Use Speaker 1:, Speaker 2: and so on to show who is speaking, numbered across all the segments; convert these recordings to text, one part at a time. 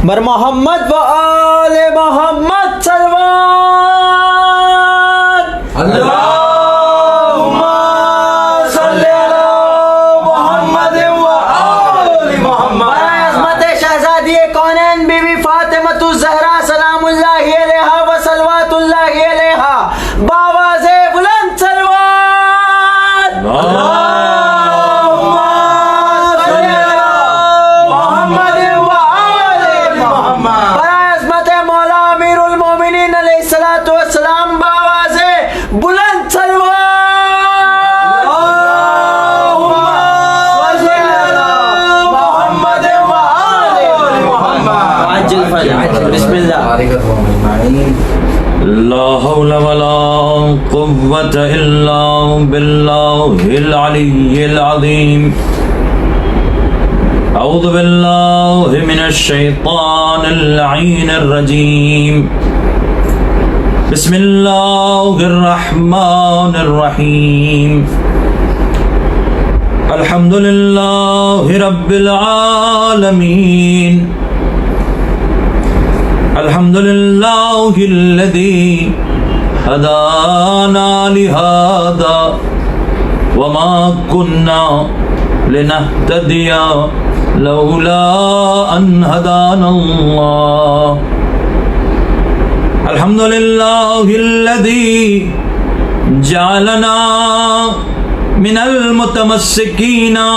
Speaker 1: बर मोहम्मद व आले मोहम्मद सल्लल्लाहु अल्लाहुम्मा सल्ली अला मोहम्मद व आले मोहम्मद। अज़मत शहज़ादी कौनैन बीबी फातिमा ज़हरा सलामुल्लाहि अलैहा व सलवातुल्लाहि अलैहा बावाज़े बुलंद सलवात
Speaker 2: ला हौला वला कुव्वता इल्ला बिल्लाहिल अलिय्यिल अज़ीम। अऊज़ु बिल्लाहि मिनश शैतानिर लईनिर रजीम। बिस्मिल्लाहिर रहमानिर रहीम। अल्हम्दुलिल्लाहि रब्बिल आलमीन। अल्हम्दुलिल्लाहिल्लज़ी हदाना लिहादा वमा कुन्ना लिनहतदिया लौला अन हदानल्लाह। अल्हम्दुलिल्लाहिल्लज़ी जअलना मिनल मुतमस्सिकीना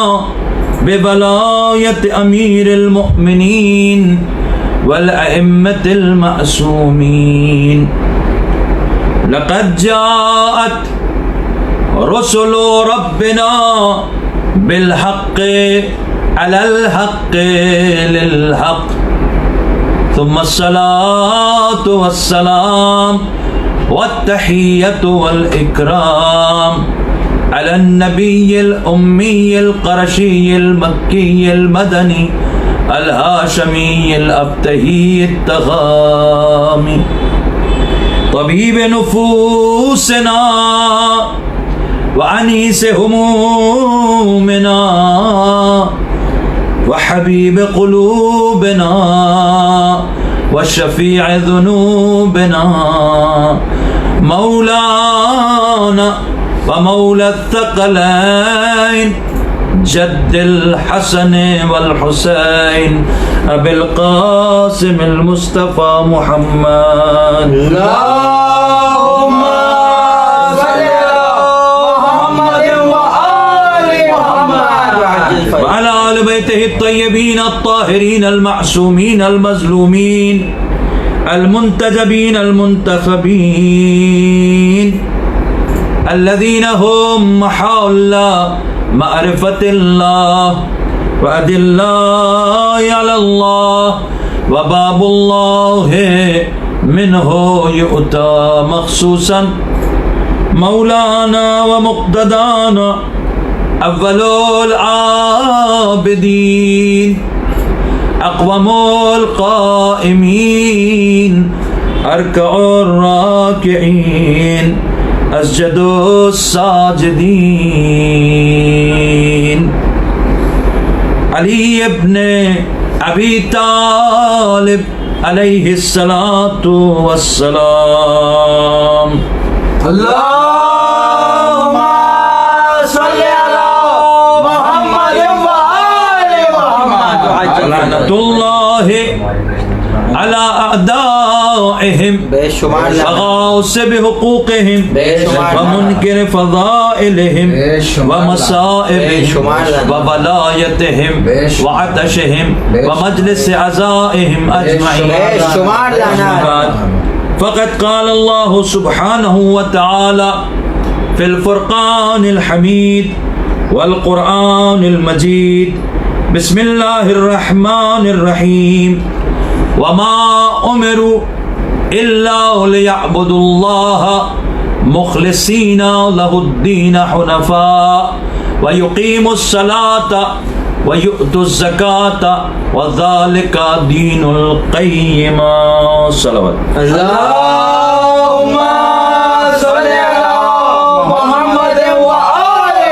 Speaker 2: बिवलायत अमीरिल मुअमिनीन वल अइम्मतिल मासूमीन। लक़द जाअत रुसुलु रब्बिना बिल हक़्क़ि अलल हक़्क़ि लिल हक़्क़। थुम्मा अस्सलातु वस्सलाम वत्तहिय्यतु वल इकराम अलन नबिय्यिल उम्मिय्यिल क़रशिय्यिल मक्किय्यिल मदनी अल हाशमीय्यिल अब्तहीय्यित तग़ामी तबीब नुफूसना व अनीस हुमूमिना व हबीब क़ुलूबिना व शफ़ीअ ज़ुनूबिना मौलाना व मौला अत्थक़लैन जद्दिल हसन वल हुसैन अबिल क़ासिमिल मुस्तफ़ा मुहम्मद। अल्लाहुम्मा सल्ली अला मुहम्मद व आलि मुहम्मद व अला आलि बैतिहि अत्तय्यबीन अत्ताहिरीन अल-मअसूमीन अल-मज़लूमीन अल-मुंतजबीन अल-मुंतखबीन अल्लज़ीना हुम महल्ला मारिफतिल्लाह व अदिल्लाहि अलल्लाह व बाबुल्लाहि मिन्हु युअता मख़सूसन मौलाना व मुक़्तदाना अव्वलुल आबिदीन अक़वमुल क़ाइमीन अरकउर राकिईन अस्जदुस साजिदीन। अली इब्ने अबी तालिब अलैहिस्सलातु वस्सलाम। अल्लाहुम्मा सल्ली अला मुहम्मद व आलि मुहम्मद। लअनतुल्लाहि अला अअदाइहिम ग़ासिब हुक़ूक़िहिम व मुनकिर फ़ज़ाइलिहिम व मसाइबिहिम व वलायतिहिम व अतशिहिम व मजलिस अज़ाइहिम अजमईन। फ़क़द क़ाल अल्लाहु सुब्हानहु व तआला फ़िल फ़ुरक़ानिल हमीद वल क़ुरआनिल मजीद। बिस्मिल्लाहिर रहमानिर रहीम। वमा उमिरु इल्ला लियअबुदुल्लाह मुख़लिसीना लहुद्दीन हुनफ़ा व युकीमुस्सलात व युअतुज़्ज़कात व ज़ालिका दीनुल क़य्यिम। सल्लल्लाहु
Speaker 1: अल्लाहुम्मा सल्ली अला मुहम्मद व आले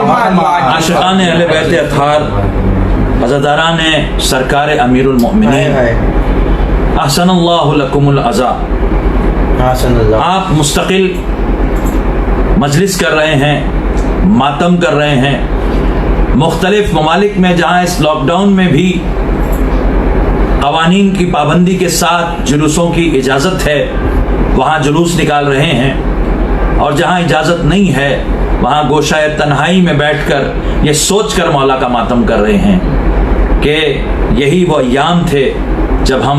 Speaker 1: मुहम्मद।
Speaker 2: आशिक़ान अहले बैत अत्हार, अज़ादारान सरकार अमीरुल मोमिनीन, अहसनल्लाहु लकुमुल अज़ा। आप मुस्तकिल मजलिस कर रहे हैं, मातम कर रहे हैं। मुख्तलिफ ममालिक में जहाँ इस लॉकडाउन में भी कवानीन की पाबंदी के साथ जुलूसों की इजाज़त है, वहाँ जुलूस निकाल रहे हैं। और जहाँ इजाज़त नहीं है वहाँ गोशाए तन्हाई में बैठकर ये सोच कर मौला का मातम कर रहे हैं कि यही वो अय्याम थे जब हम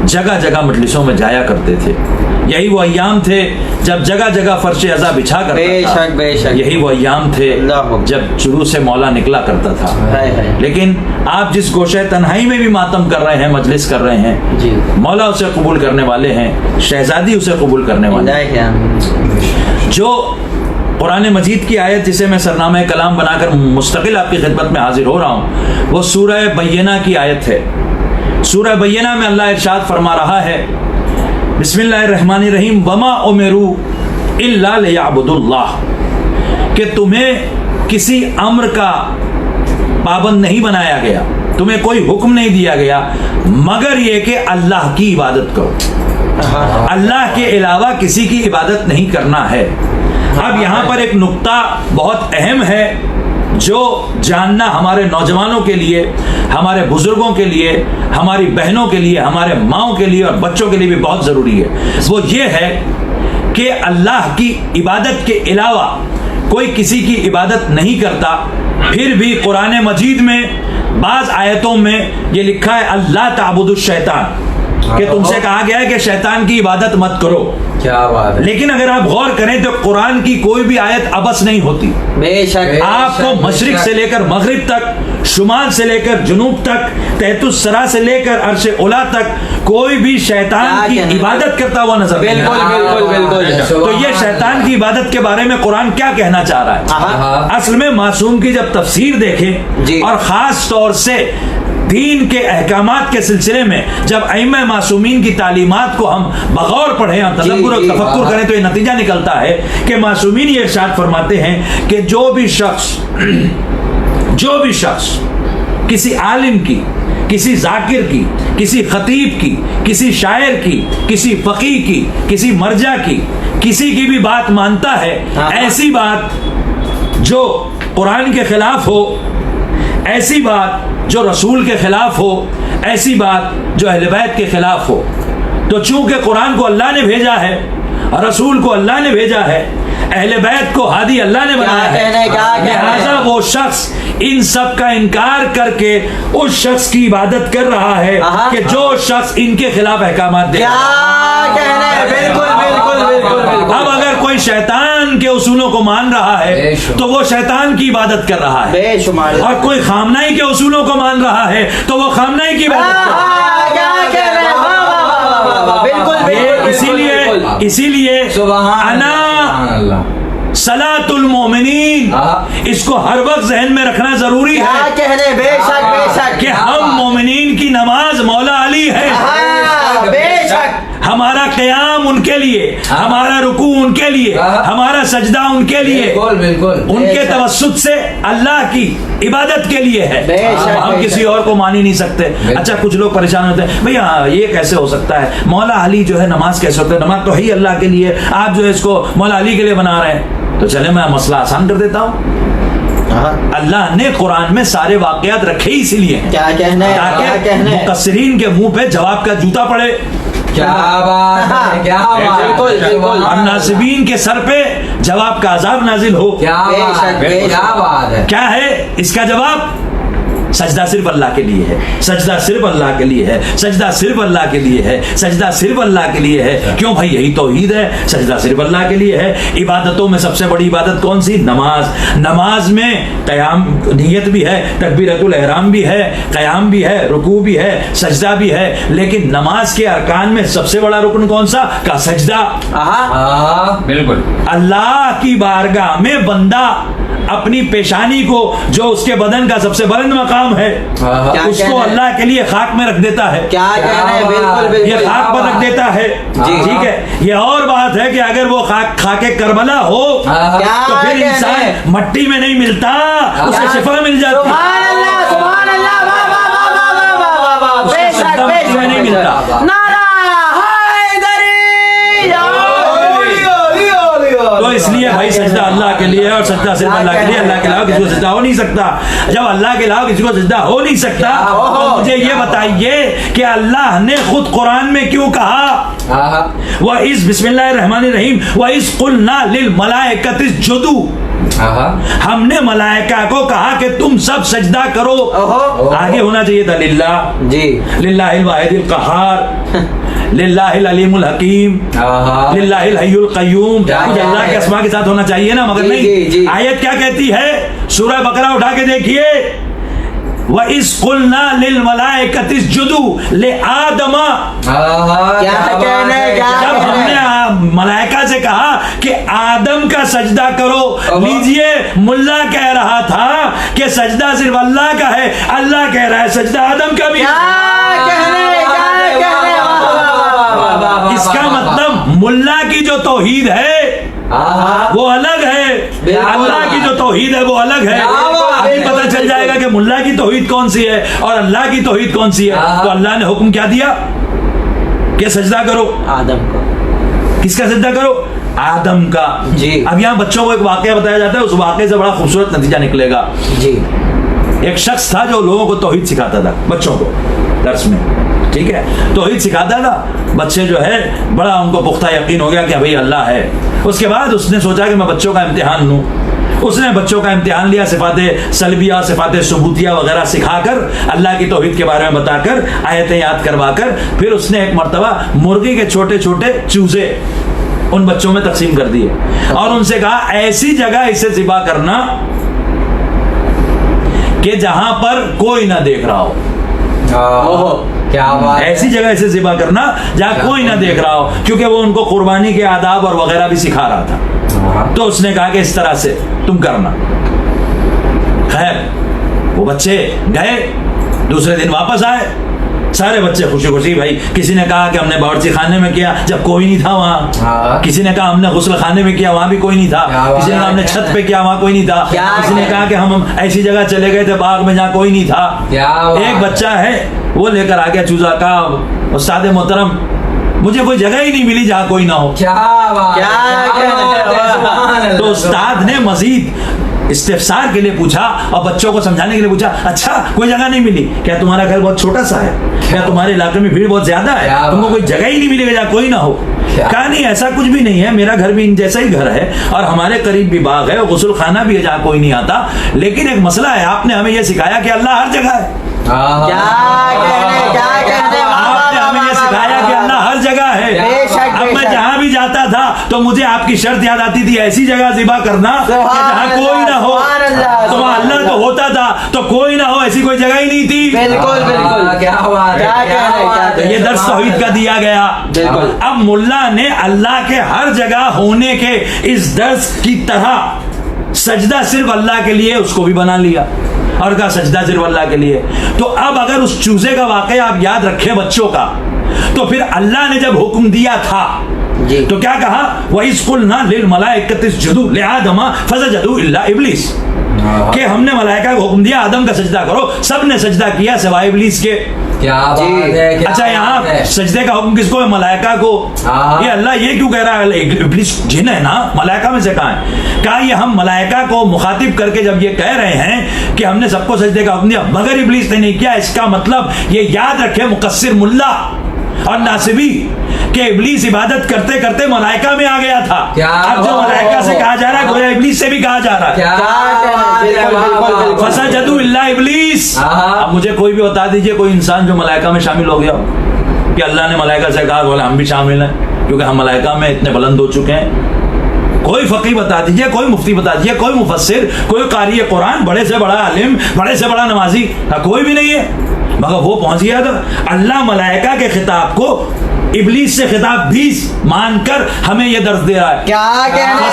Speaker 2: जगह जगह मजलिसों में जाया करते थे। यही वो अय्याम थे जब जगह जगह फर्श अज़ा बिछा करता था।
Speaker 1: बेशक।
Speaker 2: यही वो अय्याम थे जब जुलूस से मौला निकला करता था। लेकिन आप जिस गोशे तन्हाई में भी मातम कर रहे हैं, मजलिस कर रहे हैं
Speaker 1: जी,
Speaker 2: मौला उसे कबूल करने वाले हैं, शहजादी उसे कबूल करने वाले हैं। जो कुरान मजीद की आयत जिसे मैं सरनामा कलाम बनाकर मुस्तकिल आपकी खिदमत में हाजिर हो रहा हूँ, वो सूरह बय्यना की आयत है। सूरह बय्यना में अल्लाह इरशाद फरमा रहा है, बिस्मिल्लाहिर्रहमानिर्रहीम, वमा उमिरू इल्ला लियअबुदुल्लाह, कि तुम्हें किसी अम्र का पाबंद नहीं बनाया गया, तुम्हें कोई हुक्म नहीं दिया गया मगर ये कि अल्लाह की इबादत करो। अल्लाह के अलावा किसी की इबादत नहीं करना है। अब यहाँ पर एक नुक्ता बहुत अहम है जो जानना हमारे नौजवानों के लिए, हमारे बुजुर्गों के लिए, हमारी बहनों के लिए, हमारे माओं के लिए और बच्चों के लिए भी बहुत ज़रूरी है। वो ये है कि अल्लाह की इबादत के अलावा कोई किसी की इबादत नहीं करता। फिर भी कुरान मजीद में बाज़ आयतों में ये लिखा है अल्लाह ताबुदुश शैतान, कि तुमसे कहा गया है कि शैतान की इबादत मत करो।
Speaker 1: क्या बात है।
Speaker 2: लेकिन अगर आप गौर करें तो कुरान की कोई भी आयत अबस नहीं होती।
Speaker 1: बेशक।
Speaker 2: आपको मशरिक से लेकर मगरिब तक, शुमाल से लेकर जुनूब तक, तहतुस सरा से लेकर अर्श उला तक कोई भी शैतान की इबादत करता हुआ नजर नहीं आता।
Speaker 1: बिल्कुल बिल्कुल बिल्कुल।
Speaker 2: तो ये शैतान की इबादत के बारे में कुरान क्या कहना चाह रहा है? असल में मासूम की जब तफसीर देखें और खास तौर से दीन के अहकामात के सिलसिले में जब अइम्मा मासूमीन की तालीमात को हम बगौर पढ़ें और तदब्बुर और तफक्कुर करें तो ये नतीजा निकलता है कि मासूमीन ये इरशाद फरमाते हैं कि जो भी शख्स किसी आलिम की, किसी जाकिर की, किसी खतीब की, किसी शायर की, किसी फकीह की, किसी मर्जा की, किसी की भी बात मानता है, ऐसी बात जो कुरान के खिलाफ हो, ऐसी बात जो रसूल के खिलाफ हो, ऐसी बात जो अहले बैत के खिलाफ हो, तो चूंकि कुरान को अल्लाह ने भेजा है, रसूल को अल्लाह ने भेजा है, अहले बैत को हादी अल्लाह ने बनाया है, लिहाजा वो शख्स इन सब का इनकार करके उस शख्स की इबादत कर रहा है कि जो शख्स इनके खिलाफ अहकामात दे। अब अगर कोई शैतान के उसूलों को मान रहा है तो वो शैतान की इबादत कर रहा है, और कोई खामनाई के उसूलों को मान रहा है तो वो खामनाई की इबादत कर रहा है। इसीलिए अना सलातुल मोमिनीन, इसको हर वक्त जहन में रखना जरूरी है कि हम मोमिनीन की नमाज मौला अली है। हमारा क़याम उनके लिए, हमारा रुकू उनके लिए, हमारा सजदा उनके लिए, उनके तवस्सुत से अल्लाह की इबादत के लिए है। हम किसी और को मान ही नहीं सकते। अच्छा, कुछ लोग परेशान होते हैं, भैया ये कैसे हो सकता है, मौला अली जो है नमाज कैसे होता है, नमाज तो है ही अल्लाह के लिए, आप जो है इसको मौला अली के लिए बना रहे हैं। तो चले मैं मसला आसान कर देता हूँ। अल्लाह ने कुरान में सारे वाकयात रखे ही इसीलिए ताकि मुकस्सिरीन के मुंह पे जवाब का जूता पड़े।
Speaker 1: क्या बात है, क्या बात है।
Speaker 2: और नासिबीन के सर पे जवाब का अजाब नाजिल हो।
Speaker 1: क्या बात है।
Speaker 2: क्या है इसका जवाब? सजदा सिर्फ अल्लाह के लिए है, सजदा सिर्फ अल्लाह के लिए है, सजदा सिर्फ अल्लाह के लिए है, सजदा सिर्फ अल्लाह के लिए है। क्यों भाई? यही तौहीद है, सजदा सिर्फ अल्लाह के लिए है। इबादतों में सबसे बड़ी इबादत कौन सी? नमाज। नमाज में क़याम नियत भी है, तकबीरतुल एहराम भी है, क़याम भी है, रुकू भी है, सजदा भी है। लेकिन नमाज के अरकान में सबसे बड़ा रुकन कौन सा? का सजदा।
Speaker 1: बिल्कुल।
Speaker 2: अल्लाह की बारगाह में बंदा अपनी पेशानी को, जो उसके बदन का सबसे बुलंद मकाम है, उसको अल्लाह के लिए खाक में रख देता है।
Speaker 3: क्या कहना है? बिल्कुल बिल्कुल,
Speaker 2: ये खाक पर रख देता है। ठीक है। ये और बात है कि अगर वो खाके करबला हो तो फिर इंसान मट्टी में नहीं मिलता, उसे शिफा मिल जाती।
Speaker 3: सुभान अल्लाह, सुभान अल्लाह, वाह वाह वाह वाह वाह वाह वाह, बेशक बेशक,
Speaker 2: नहीं मिलता।
Speaker 3: नारा हैदरी।
Speaker 2: तो इसलिए भाई सजदा अल्लाह के लिए है, और सजदा सिर्फ अल्लाह के लिए। अल्लाह के अलावा किसी को सजदा हो नहीं सकता। जब अल्लाह के अलावा किसी को सजदा हो नहीं सकता, तो मुझे ये बताइए कि अल्लाह ने खुद कुरान में क्यों कहा, वह इस बिस्मिल्लाहिर्रहमानिर्रहीम वह इस कुलना लिल मलाइकति इसजुदू, हमने मलाइका को कहा कि तुम सब सजदा करो। आगे होना चाहिए था लिल्लाह
Speaker 3: जी,
Speaker 2: लिल्लाहिल वाहिदिल क़हार, लिल्लाहिल अलीमुल हकीम, लिल्लाहिल हय्युल क़य्यूम। कुछ अल्लाह के अस्मा के साथ होना चाहिए ना, मगर नहीं। आयत क्या कहती है? सूरह बकरा उठा के देखिए, व इस कुलना लिल मलाइकति इसजुदू ले आदमा।
Speaker 3: क्या कहना है?
Speaker 2: जब हमने मलाइका से कहा कि आदम का सजदा करो, लीजिए मुल्ला कह रहा था कि सजदा सिर्फ अल्लाह का है, अल्लाह कह रहा है सजदा आदम का भी। इसका मतलब मुल्ला की जो तौहीद है वो अलग है, अल्लाह की जो तौहीद है वो अलग है। अभी पता चल जाएगा कि मुल्ला की तौहीद कौन सी है और अल्लाह की तौहीद कौन सी है। तो अल्लाह ने हुक्म क्या दिया कि सजदा करो
Speaker 3: आदम को।
Speaker 2: किसका सजदा करो? आदम का।
Speaker 3: जी।
Speaker 2: अब यहाँ बच्चों को एक वाकया बताया जाता है, उस वाकये से बड़ा खूबसूरत नतीजा निकलेगा।
Speaker 3: जी।
Speaker 2: एक शख्स था जो लोगों को तौहीद सिखाता था, बच्चों को दर्स में। ठीक है, तौहीद सिखाता था। बच्चे जो है बड़ा उनको पुख्ता यकीन हो गया कि भाई अल्लाह है। उसके बाद उसने सोचा कि मैं बच्चों का इम्तिहान लूँ। उसने बच्चों का इम्तिहान लिया, सिफाते सलबिया, सिफाते सुबूतिया वगैरह सिखाकर, अल्लाह की तौहीद के बारे में बताकर, आयतें याद करवाकर, फिर उसने एक मर्तबा मुर्गी के छोटे छोटे चूजे उन बच्चों में तकसीम कर दिए और उनसे कहा ऐसी जगह इसे ज़िबा करना कि जहां पर कोई ना देख रहा हो।
Speaker 1: क्या बात,
Speaker 2: ऐसी जगह इसे ज़िबा करना जहां कोई ना देख रहा हो, क्योंकि वो उनको कुर्बानी के आदाब और वगैरह भी सिखा रहा था। तो उसने कहा कि इस तरह से तुम करना। खैर वो बच्चे गए, दूसरे दिन वापस आए, सारे बच्चे खुशी खुशी। भाई किसी ने कहा कि हमने बावर्ची खाने में किया जब कोई नहीं था वहाँ, किसी ने कहा हमने गुस्ल खाने में किया वहाँ भी कोई नहीं था, किसी ने कहा हमने छत पे किया वहाँ कोई नहीं था, किसी ने कहा कि हम ऐसी जगह चले गए थे बाग में जहाँ कोई नहीं था। एक बच्चा है वो लेकर आ गया चूजा का, उस्ताद मोहतरम मुझे कोई जगह ही नहीं मिली जहाँ कोई ना हो।
Speaker 1: क्या
Speaker 2: तो उस्ताद ने मजीद इस्तिफसार के लिए पूछा और बच्चों को समझाने के लिए पूछा, अच्छा कोई जगह नहीं मिली क्या? तुम्हारा घर बहुत छोटा सा है क्या? तुम्हारे इलाके में भीड़ बहुत ज्यादा है, तुमको कोई जगह ही नहीं मिलेगा जहाँ कोई ना हो? कहा नहीं ऐसा कुछ भी नहीं है, मेरा घर भी इन जैसा ही घर है और हमारे करीब भी बाग है और गुस्ल खाना भी है जहाँ कोई नहीं आता, लेकिन एक मसला है, आपने हमें यह सिखाया कि अल्लाह हर जगह है। आपने हमें यह सिखाया कि अल्लाह हर जगह है। अब मैं जहाँ भी जाता था तो मुझे आपकी शर्त याद आती थी, ऐसी जगह ज़िबा करना कि जहाँ कोई ना हो। तो वहाँ अल्लाह तो होता था तो कोई ना हो, ऐसी कोई जगह ही नहीं थी।
Speaker 3: बिल्कुल बिल्कुल,
Speaker 1: क्या बात है।
Speaker 2: तो ये दर्स तौहीद का दिया गया। अब मुल्ला ने अल्लाह के हर जगह होने के इस दर्स की तरह सजदा सिर्फ अल्लाह के लिए उसको भी बना लिया और कहा सजदा सिर्फ अल्लाह के लिए। तो अब अगर उस चूजे का वाकया आप याद रखें बच्चों का, तो फिर अल्लाह ने जब हुक्म दिया था तो क्या कहा? वही कुलना लिल मलाइकति इसजुदू ले आदमा फसजदू इल्ला इब्लीस, कि हमने मलाइका को हुक्म दिया आदम का सजदा करो, सबने सजदा किया सिवाय इब्लीस के।
Speaker 1: क्या बात है।
Speaker 2: अच्छा यहाँ सजदे का हुक्म किसको है? मलाइका को। ये अल्लाह ये क्यों कह रहा है? इब्लीस जिन है ना, मलाइका में से कहाँ है? कहा ये हम मलाइका को मुखातिब करके जब ये कह रहे हैं कि हमने सबको सजदे का हुक्म दिया मगर इब्लीस ने नहीं किया, इसका मतलब ये याद रखे मुकस्सिर मुल्ला और नासिबी कि इब्लीस इबादत करते करते मलाइका में आ गया था। अब जो मलाइका से कहा जा रहा है गोया इब्लीस से भी कहा जा रहा है। फसजदू इल्ला इब्लीस।
Speaker 1: हाँ।
Speaker 2: अब मुझे कोई भी बता दीजिए कोई इंसान जो मलाइका में शामिल हो गया हो, कि अल्लाह ने मलाइका से कहा बोले हम भी शामिल हैं क्योंकि हम मलाइका में इतने बुलंद हो चुके हैं। कोई फकीह बता दीजिए, कोई मुफ्ती बता दीजिए, कोई मुफस्सिर, कोई कारी कुरान, बड़े से बड़ा आलिम, बड़े से बड़ा नमाजी, कोई भी नहीं है। मगर वो पहुंच गया था अल्लाह मलाइका के खिताब को इब्लीस से खिताब भी मानकर हमें ये दर्ज दे रहा है।
Speaker 3: क्या कहने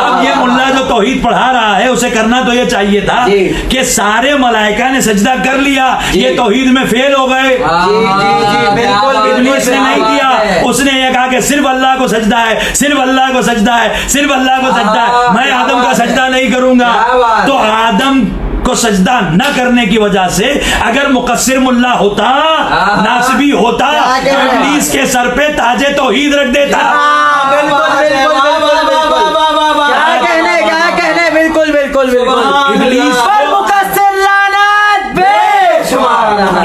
Speaker 2: अब ये मुल्ला जो तौहीद पढ़ा रहा है उसे करना तो ये चाहिए था कि सारे मलाइका ने सजदा कर लिया, ये तौहीद में फेल हो गए।
Speaker 3: बिल्कुल
Speaker 2: इब्लीस ने नहीं किया, उसने ये कहा कि सिर्फ अल्लाह को सजदा है, सिर्फ अल्लाह को सजदा है, सिर्फ अल्लाह को सजदा है, मैं आदम का सजदा नहीं करूंगा। तो आदम को सजदा न करने की वजह से अगर मुकस्सिर मुल्ला होता, नासबी होता, तो इब्लीस के सर पे ताजे तौहीद रख देता।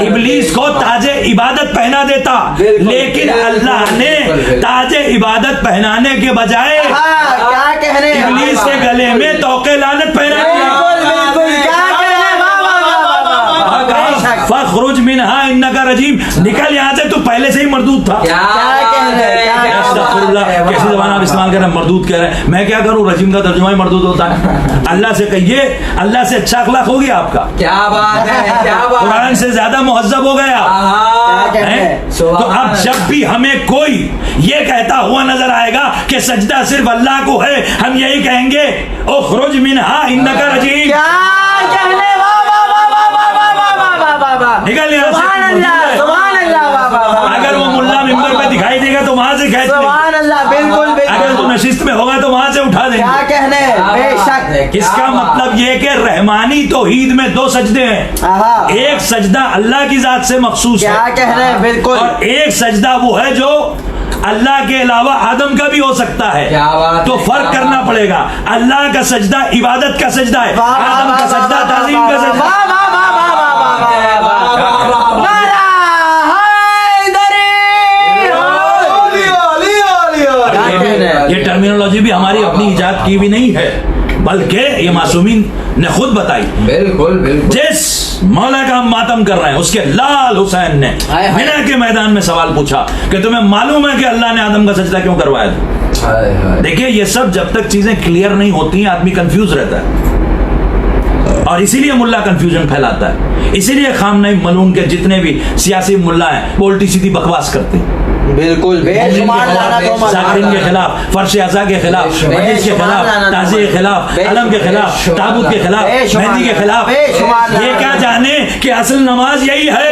Speaker 2: इब्लीस को ताजे इबादत पहना देता, लेकिन अल्लाह ने ताजे इबादत पहनाने के बजाय
Speaker 3: क्या कहने
Speaker 2: इब्लीस के गले में तौके लानत पहना दिया। फखरुज मिनहा इन्नका रजीम, निकल यहाँ से, तू पहले से ही मरदूद था। कैसी ज़बान आप इस्तेमाल कर रहे हैं, मरदूद कह रहे हैं। मैं क्या करूं, रजीम का तर्जुमा ही मरदूद होता है। अल्लाह से कहिए, अल्लाह से अच्छा अखलाक हो गया आपका।
Speaker 1: क्या बात है, क्या बात,
Speaker 2: कुरान से ज्यादा मुहज्जब हो गया। तो अब जब भी हमें कोई ये कहता हुआ नजर आएगा कि सजदा सिर्फ अल्लाह को है, हम यही कहेंगे उखरुज मिनहा इन्नका रजीम। निकल यहाँ से। अगर वो मुल्ला मिंबर पे दिखाई देगा तो वहां से खींच लेंगे।
Speaker 3: बिल्कुल
Speaker 2: अगर तू नशिस्त में होगा तो वहां से उठा देंगे।
Speaker 3: क्या कहने, बेशक।
Speaker 2: इसका मतलब ये कि रहमानी तौहीद में दो सजदे हैं। एक सजदा अल्लाह की जात से मखसूस है,
Speaker 3: क्या कहने, बिल्कुल,
Speaker 2: और एक सजदा वो है जो अल्लाह के अलावा आदम का भी हो सकता है। तो फर्क करना पड़ेगा। अल्लाह का सजदा इबादत का सजदा है, आदम का सजदा ताज़ीम का सजदा। ये टर्मिनोलॉजी भी हमारी अपनी इजाद की भी नहीं है, बल्कि ये मासूमीन ने खुद बताई।
Speaker 1: बिल्कुल बिल्कुल।
Speaker 2: जिस मौला का हम मातम कर रहे हैं उसके लाल हुसैन ने मिना के मैदान में सवाल पूछा कि तुम्हें मालूम है कि अल्लाह ने आदम का सजदा क्यों करवाया था। देखिए ये सब जब तक चीजें क्लियर नहीं होती हैं आदमी कंफ्यूज रहता है, और इसीलिए मुल्ला कंफ्यूजन फैलाता है। इसीलिए खामनाई मलून के जितने भी सियासी मुल्ला हैं वो उल्टी सीधी बकवास करते हैं।
Speaker 3: बिल्कुल
Speaker 2: जाकिरीन के खिलाफ, फर्श अज़ा के खिलाफ, मजलिस के खिलाफ, ताज़ी के खिलाफ, अलम के खिलाफ, ताबूत के खिलाफ, मेहंदी के खिलाफ। ये क्या जाने कि असल नमाज यही है,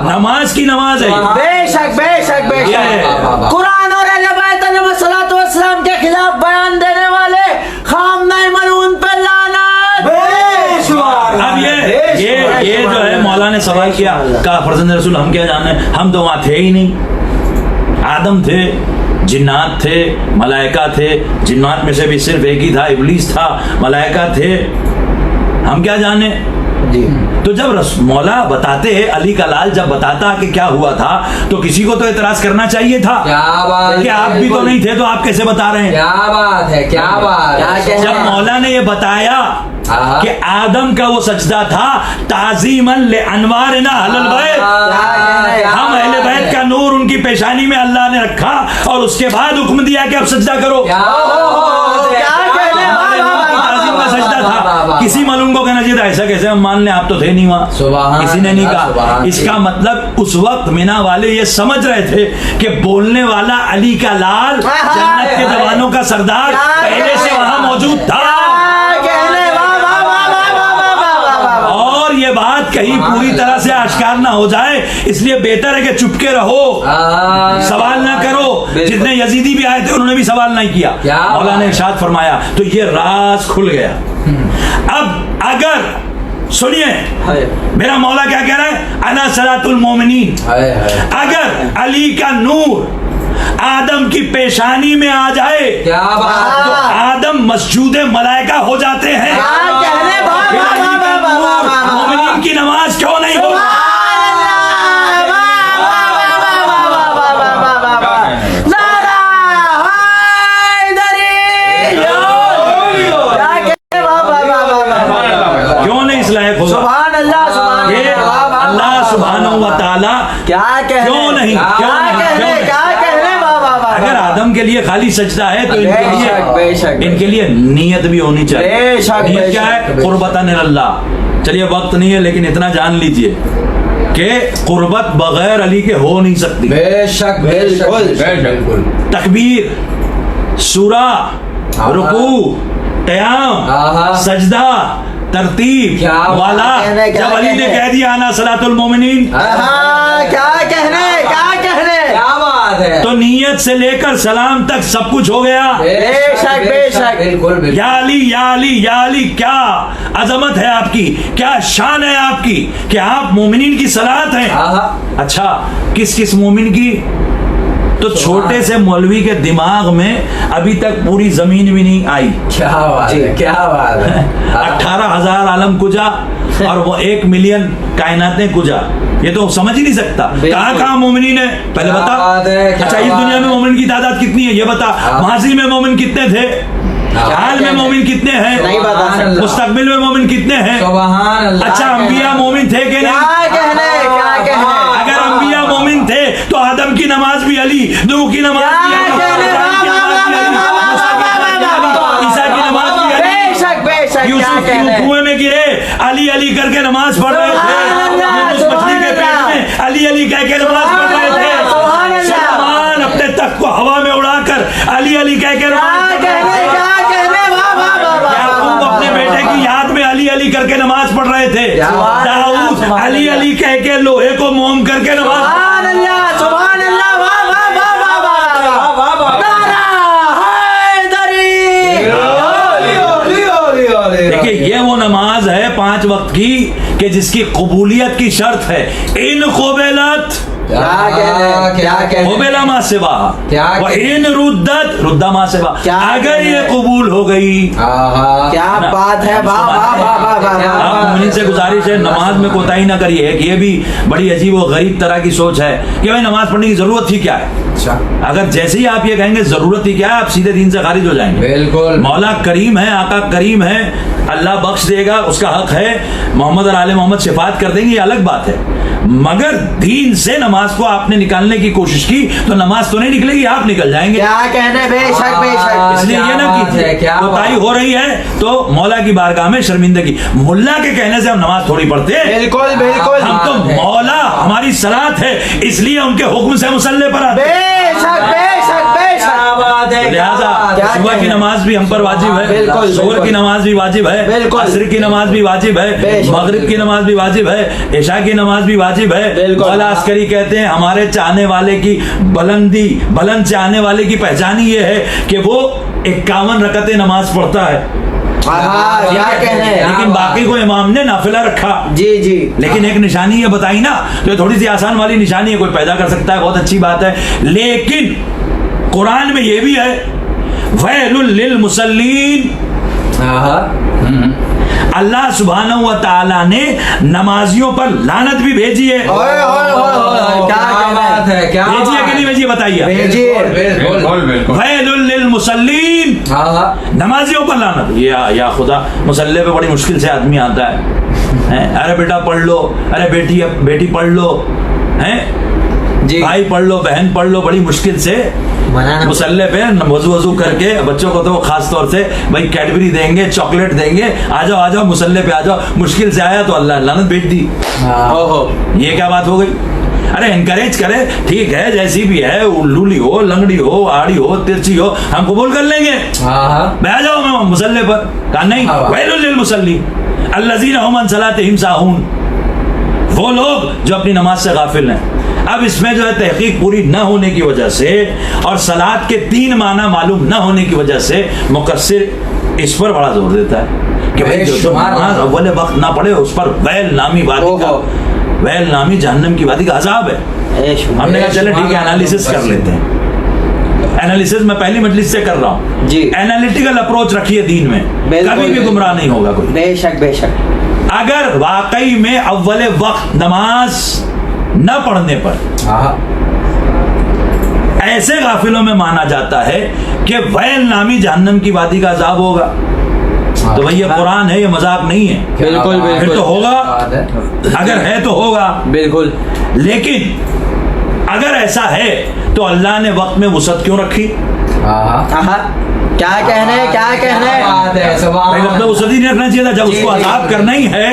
Speaker 2: नमाज की नमाज है।
Speaker 3: बेशक बेशक बेशक। कुरान और सलाम के खिलाफ बयान देने वाले खामनाई मलून पे लानत।
Speaker 2: अब ये जो है मौला ने सवाल किया, कहा फर्जंद रसूल हम क्या जाने, हम तो वहां थे ही नहीं। आदम थे, जिन्नात थे, मलाइका थे, जिन्नात में से भी सिर्फ एक ही था, इब्लीस था, मलाइका थे, हम क्या जाने जी। तो जब मौला बताते हैं, अली का लाल जब बताता कि क्या हुआ था, तो किसी को तो एतराज करना चाहिए था।
Speaker 1: क्या बात
Speaker 2: कि आप भी तो नहीं थे, तो आप कैसे बता रहे हैं।
Speaker 1: क्या बात है, क्या बात है।
Speaker 2: जब मौला ने ये बताया कि आदम का वो सजदा था ताज़ीमन ले अनवारना अहलल बैत, हम अहले बैत का नूर उनकी पेशानी में अल्लाह ने रखा और उसके बाद हुक्म दिया कि अब सजदा करो। सजदा था, किसी मालूम को कहना चाहिए था ऐसा कैसे हम मान लें, आप तो थे नहीं वहां, किसी ने नहीं कहा। इसका मतलब उस वक्त मीना वाले ये समझ रहे थे कि बोलने वाला अली का लाल, जन्नत के जवानों का सरदार पहले से वहां मौजूद था। और ये बात कहीं पूरी तरह से आश्कार ना हो जाए, इसलिए बेहतर है कि चुपके रहो, सवाल ना करो। जितने यजीदी भी आए थे उन्होंने भी सवाल नहीं किया। मौला ने इरशाद फरमाया, तो ये राज खुल गया। अब अगर सुनिए मेरा मौला क्या कह रहा है, अना सलातुल मोमिनीन, अगर अली का नूर आदम की पेशानी में आ जाए
Speaker 1: क्या बात,
Speaker 2: तो आदम मस्जूद मलाइका हो जाते हैं। मोमिनीन की नमाज क्यों नहीं हो? के लिए खाली सजदा है तो
Speaker 3: बेशक, बेशक।
Speaker 2: इनके लिए नियत भी होनी चाहिए।
Speaker 3: बेशक,
Speaker 2: नियत क्या
Speaker 3: बेशक,
Speaker 2: है? कुर्बतन अल्लाह। चलिए वक्त नहीं है लेकिन इतना जान लीजिए कि कुर्बत बगैर अली के हो नहीं सकती।
Speaker 1: बेशक बिल्कुल।
Speaker 2: तकबीर, सूरा, रुकू, क़याम, सजदा, तरतीब
Speaker 1: क्या
Speaker 2: वाला।
Speaker 3: कहने, क्या
Speaker 2: जब अली ने
Speaker 3: कहने?
Speaker 2: कह दिया आना सलातुल मोमिनीन,
Speaker 3: क्या कहने, क्या कहने।
Speaker 1: क्या बात है।
Speaker 2: तो नियत से लेकर सलाम तक सब कुछ हो गया।
Speaker 3: बेशक, बेशक।
Speaker 1: बिल्कुल
Speaker 2: या अली या अली या अली, क्या अजमत है आपकी, क्या शान है आपकी कि आप मोमिनीन की सलात हैं। अच्छा, किस किस मोमिन की? तो छोटे से मौलवी के दिमाग में अभी तक पूरी जमीन भी नहीं आई।
Speaker 1: क्या बात है, क्या बात है।
Speaker 2: 18,000 आलम कुजा और वो 1 मिलियन कायनातें कुजा, ये तो समझ ही नहीं सकता। कहाँ कहाँ मोमिनीन है पहले
Speaker 1: क्या
Speaker 2: बता।
Speaker 1: बात है, क्या
Speaker 2: अच्छा, इस
Speaker 1: बात
Speaker 2: दुनिया में
Speaker 1: है।
Speaker 2: मोमिन की तादाद कितनी है ये बता। माजी में मोमिन कितने थे, हाल में मोमिन कितने हैं,
Speaker 3: नहीं बता सकता।
Speaker 2: मुस्तकबिल में मोमिन कितने हैं।
Speaker 1: सुभान अल्लाह।
Speaker 2: अच्छा, अंबिया मोमिन थे कि
Speaker 3: क्या
Speaker 2: नहीं?
Speaker 3: कहने, क्या कहने।
Speaker 2: अगर अंबिया मोमिन थे तो आदम की नमाज भी अली, नूह की नमाज भी अली,
Speaker 3: क्या कहने,
Speaker 2: इब्राहिम की नमाज भी अली, मूसा की नमाज भी अली, ईसा की नमाज भी अली।
Speaker 3: बेशक, बेशक। क्या
Speaker 2: यूसुफ
Speaker 3: कहने।
Speaker 2: कुएं में गिरे, अली अली करके नमाज पढ़ रहे थे। यूनुस मछली के पेट में अली अली कह के नमाज पढ़ रहे थे।
Speaker 3: सुभान अल्लाह।
Speaker 2: सुलेमान अपने तख्त को हवा में उड़ाकर अली अली कह के नमाज
Speaker 3: क्या
Speaker 2: पढ़
Speaker 3: कहने,
Speaker 2: रहे थे।
Speaker 3: क्या कहने। वाह, वाह, वाह, वाह,
Speaker 2: याकूब
Speaker 3: वाह,
Speaker 2: अपने
Speaker 3: वाह,
Speaker 2: बेटे
Speaker 3: वाह,
Speaker 2: की याद में अली अली करके नमाज पढ़ रहे थे।
Speaker 3: सुभान
Speaker 2: दाऊद
Speaker 3: अल्लाह,
Speaker 2: अली अली कह के लोहे को मोम करके नमाज
Speaker 3: सुभान अल्लाह, सुभान अल्लाह। वाह, वाह, वाह, वाह, वाह, वाह, वाह। नारा हैदरी।
Speaker 2: देखिए, ये वो नमाज है 5 वक्त की कि जिसकी कबूलियत की शर्त है इन क़ुबिलत
Speaker 3: क्या कहने, क्या कहने।
Speaker 2: क़ुबिला मा सिवा
Speaker 1: क्या
Speaker 2: व
Speaker 1: कहने।
Speaker 2: इन रुद्दत रुद्दा मा सिवा।
Speaker 3: क्या
Speaker 2: अगर ये
Speaker 3: कहने।
Speaker 2: कबूल हो गई,
Speaker 3: क्या बात है। वाह, वाह, वाह, वाह, वाह, वाह,
Speaker 2: आप
Speaker 3: वाह।
Speaker 2: मुनीन से गुजारिश है नमाज में कोताही ना करिए। कि ये भी बड़ी अजीब व गरीब तरह की सोच है कि भाई नमाज पढ़ने की जरूरत ही क्या है।
Speaker 1: अच्छा,
Speaker 2: अगर जैसे ही आप ये कहेंगे जरूरत ही क्या है, आप सीधे दीन से खारिज हो जाएंगे।
Speaker 1: बिल्कुल।
Speaker 2: मौला करीम है, आका करीम है, अल्लाह बख्श देगा, उसका हक है। मोहम्मद और आले मोहम्मद शिफात कर देंगे, ये अलग बात है। मगर दीन से नमाज को आपने निकालने की कोशिश की तो नमाज तो नहीं निकलेगी, आप निकल जाएंगे।
Speaker 3: क्या कहने। बेशक, बेशक।
Speaker 2: इसलिए ये ना कीजिए।
Speaker 1: क्या
Speaker 2: कोताही हो रही है तो मौला की बारगाह में शर्मिंदगी। मुल्ला के कहने से हम नमाज थोड़ी पढ़ते हैं।
Speaker 3: बिल्कुल, बिल्कुल।
Speaker 2: हम तो मौला, हमारी सलात है, इसलिए उनके हुक्म से मुसल्ले पर आते हैं।
Speaker 3: बेशक, बेशक, बेशक।
Speaker 2: लिहाजा
Speaker 3: क्या
Speaker 2: सुबह की
Speaker 3: कहने।
Speaker 2: नमाज भी हम पर वाजिब है,
Speaker 3: बिल्कुल,
Speaker 2: जोहर
Speaker 3: बिल्कुल।
Speaker 2: की नमाज भी वाजिब है,
Speaker 3: बिल्कुल।
Speaker 2: असर की नमाज भी वाजिब है,
Speaker 3: बेशक।
Speaker 2: मगरिब की नमाज भी वाजिब है, इशा की नमाज भी वाजिब है।
Speaker 3: बिल्कुल।
Speaker 2: मौला अस्करी कहते हैं हमारे चाहने वाले की बुलंद चाहने वाले की पहचान ही ये है कि वो 51 रकतें नमाज पढ़ता है।
Speaker 3: क्या कहने।
Speaker 2: लेकिन बाकी को इमाम ने नाफिला रखा।
Speaker 3: जी, जी।
Speaker 2: लेकिन एक निशानी ये बताई ना, तो ये थोड़ी सी आसान वाली निशानी है, कोई पैदा कर सकता है, बहुत अच्छी बात है। लेकिन कुरान में ये भी है वैलुल लिल मुसल्लीन। अल्लाह सुब्हानहू व तआला ने नमाजियों पर लानत भी भेजी है।
Speaker 3: ओए, ओए, ओए, ओए, क्या
Speaker 1: बात है, क्या
Speaker 2: भेजी है कि नहीं भेजी है बताइए।
Speaker 3: भेजिए।
Speaker 1: बिल्कुल।
Speaker 2: वैलुल लिल मुसल्लीन, नमाजियों पर लानत। या खुदा, मुसल्ले पे बड़ी मुश्किल से आदमी आता है। अरे बेटा पढ़ लो, अरे बेटी पढ़ लो, हैं
Speaker 3: जी।
Speaker 2: भाई पढ़ लो, बहन पढ़ लो, बड़ी मुश्किल से मुसल्ले पे वजू करके। बच्चों को तो खास तौर से भाई कैडबरी देंगे, चॉकलेट देंगे, आ जाओ मुसल्ले पे आ जाओ। मुश्किल से आया तो अल्लाह लानत भेज दी।
Speaker 3: ओहो,
Speaker 2: ये क्या बात हो गई। अरे एनकरेज करे, ठीक है, जैसी भी है, उल्लूली हो, लंगड़ी हो, आड़ी हो, तिरछी हो, हम कबूल कर लेंगे। बैठ जाओ मैं मुसल्ले पर। कहा नहीं, वैलुल लिल मुसल्ली अल्लज़ीना हुम अन सलातिहिम साहून, वो लोग जो अपनी नमाज से गाफिल हैं। अब इसमें जो है तहकीक पूरी न होने की वजह से और सलात के 3 माना मालूम न होने की वजह से मुकस्सिर इस पर बड़ा जोर देता है कि भाई जो नमाज अव्वल वक्त ना पढ़े उस पर वैल नामी वादी का, वैल नामी जहन्नम की वादी का अजाब है। हमने कहा चले ठीक है, एनालिसिस कर लेते हैं। एनालिसिस मैं पहली मजलिस से कर रहा हूँ जी। एनालिटिकल अप्रोच रखिए दीन में, कभी भी गुमराह नहीं होगा कोई।
Speaker 3: बेशक, बेशक।
Speaker 2: अगर वाकई में अव्वल वक्त नमाज न पढ़ने पर ऐसे गाफिलों में माना जाता है कि वैल नामी जहन्नम की वादी का अजाब होगा, तो भाई ये कुरान है, ये मजाक नहीं है।
Speaker 3: बिल्कुल,
Speaker 2: फिर तो होगा, अगर है तो होगा।
Speaker 3: बिल्कुल।
Speaker 2: लेकिन अगर ऐसा है तो अल्लाह ने वक्त में वुसअत क्यों रखी?
Speaker 3: आहा, क्या कहने, क्या कहने।
Speaker 1: बात है, सुभान
Speaker 2: भाई मतलब वसत ही नहीं रखना चाहिए था। जब
Speaker 3: जी,
Speaker 2: उसको
Speaker 3: जी,
Speaker 2: आजाद करना ही है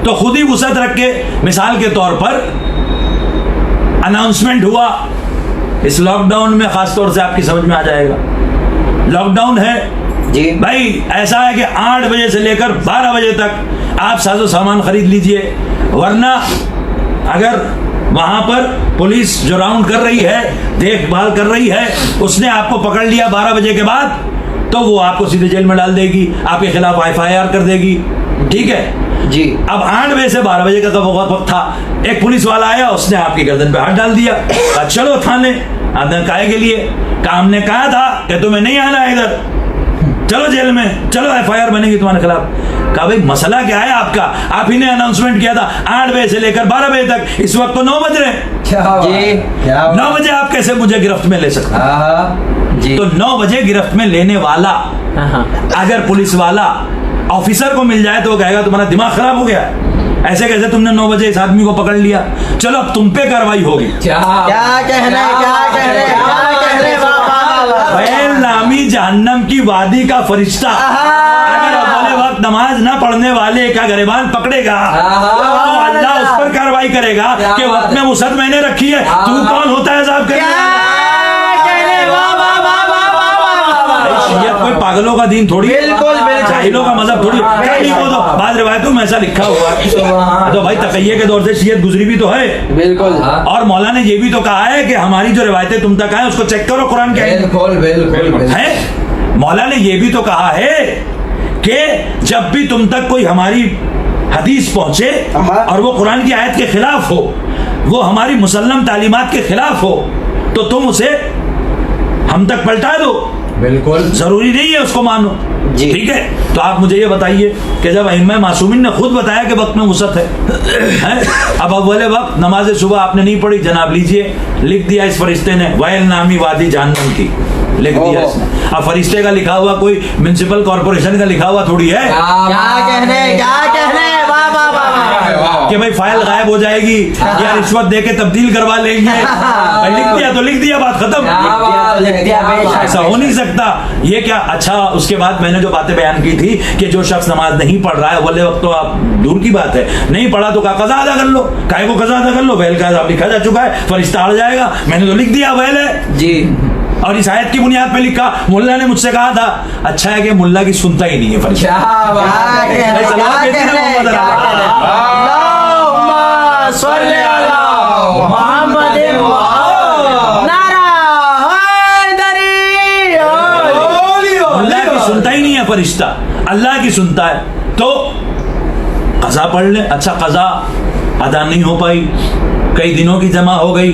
Speaker 2: तो खुद ही वसत रख के, मिसाल के तौर पर अनाउंसमेंट हुआ इस लॉकडाउन में, खासतौर से आपकी समझ में आ जाएगा, लॉकडाउन है
Speaker 3: जी
Speaker 2: भाई, ऐसा है कि 8 बजे से लेकर 12 बजे तक आप साजो सामान खरीद लीजिए, वरना अगर वहां पर पुलिस जो राउंड कर रही है, देखभाल कर रही है, उसने आपको पकड़ लिया 12 बजे के बाद, तो वो आपको सीधे जेल में डाल देगी, आपके खिलाफ FIR कर देगी। ठीक है
Speaker 3: जी।
Speaker 2: अब 8 बजे से 12 बजे का वक्त था, एक पुलिस वाला आया, उसने आपकी गर्दन पे हाथ डाल दिया, कहा चलो थाने। आपने काहे के लिए? काम ने कहा था कि तुम्हें नहीं आना है इधर, चलो जेल में, चलो FIR बनेगी तुम्हारे खिलाफ। कहा भाई मसला क्या है आपका? आप ही ने अनाउंसमेंट किया था 8 बजे से लेकर 12 बजे तक, इस वक्त तो 9 बज रहे हैं।
Speaker 1: क्या बात है, क्या बात
Speaker 2: 9 बजे आप कैसे मुझे गिरफ्त में ले सकते हैं?
Speaker 3: जी।
Speaker 2: तो 9 बजे गिरफ्त में लेने वाला अगर पुलिस वाला ऑफिसर को मिल जाए तो वो कहेगा तुम्हारा दिमाग खराब हो गया, ऐसे कैसे तुमने 9 बजे इस आदमी को पकड़ लिया, चलो अब तुम पे कार्रवाई होगी।
Speaker 1: क्या
Speaker 3: कहने, क्या कहने, क्या कहने बाबा।
Speaker 2: बैल नामी जहन्नम की वादी का फरिश्ता अगर अव्वल वक्त नमाज ना पढ़ने वाले का गिरबान पकड़ेगा तो अल्लाह उस पर कार्रवाई करेगा कि वक्त में वसत मैंने रखी है, तू कौन होता है साहब करने? शरीयत कोई पागलों का दीन थोड़ी,
Speaker 3: बिल्कुल, बिल्कुल।
Speaker 2: जाहिलों का मजहब थोड़ी। तो बाद रिवायतों में ऐसा लिखा हुआ है, तो भाई तकैये के दौर से शरीयत गुजरी भी तो है।
Speaker 3: बिल्कुल।
Speaker 2: और मौला ने ये भी तो कहा है कि हमारी जो रिवायतें तुम तक आए उसको चेक करो कुरान के
Speaker 1: बिल्कुल बिल्कुल
Speaker 2: है। मौला ने ये भी तो कहा है कि जब भी तुम तक कोई हमारी हदीस पहुंचे और वो कुरान की आयत के खिलाफ हो, वो हमारी मुसल्लम तालीमात के खिलाफ हो, तो तुम उसे हम तक पलटा दो,
Speaker 1: बिल्कुल
Speaker 2: जरूरी नहीं है उसको मानो।
Speaker 3: जी।
Speaker 2: ठीक है, तो आप मुझे ये बताइए कि जब अइम्मा मासूमिन ने खुद बताया कि वक्त में वसत है, अब अव्वल वक्त नमाज सुबह आपने नहीं पढ़ी, जनाब लीजिए, लिख दिया इस फरिश्ते ने वैल नामी वादी जहन्नम की, लिख दिया इसने। अब फरिश्ते का लिखा हुआ कोई म्युनिसिपल कॉर्पोरेशन का लिखा हुआ थोड़ी है
Speaker 3: क्या कहने, वाह वाह वाह।
Speaker 2: कि भाई फाइल गायब हो जाएगी या रिश्वत दे के तब्दील करवा लेंगे। भाई लिख दिया तो लिख दिया, बात खत्म। ऐसा हो नहीं सकता। ये क्या? अच्छा, उसके बाद मैंने जो बातें बयान की थी कि जो शख्स नमाज नहीं पढ़ रहा है अव्वल वक्त, तो आप दूर की बात है, नहीं पढ़ा तो कज़ा अदा कर लो, काहे को कज़ा अदा कर लो, वैल का हिसाब लिखा जा चुका है, फरिश्ता आ जाएगा, मैंने तो लिख दिया वैल है
Speaker 3: जी।
Speaker 2: और इस आयत की बुनियाद पे लिखा। मुल्ला ने मुझसे कहा था, अच्छा है कि मुल्ला की सुनता ही नहीं है फरिश्ता।
Speaker 1: क्या बात है,
Speaker 2: भाई सलाम भेज देना मोहम्मद अल्लाह की सुनता ही नहीं है फरिश्ता, अल्लाह की सुनता है। तो कज़ा पढ़ ले। अच्छा, कज़ा अदा नहीं हो पाई, कई दिनों की जमा हो गई,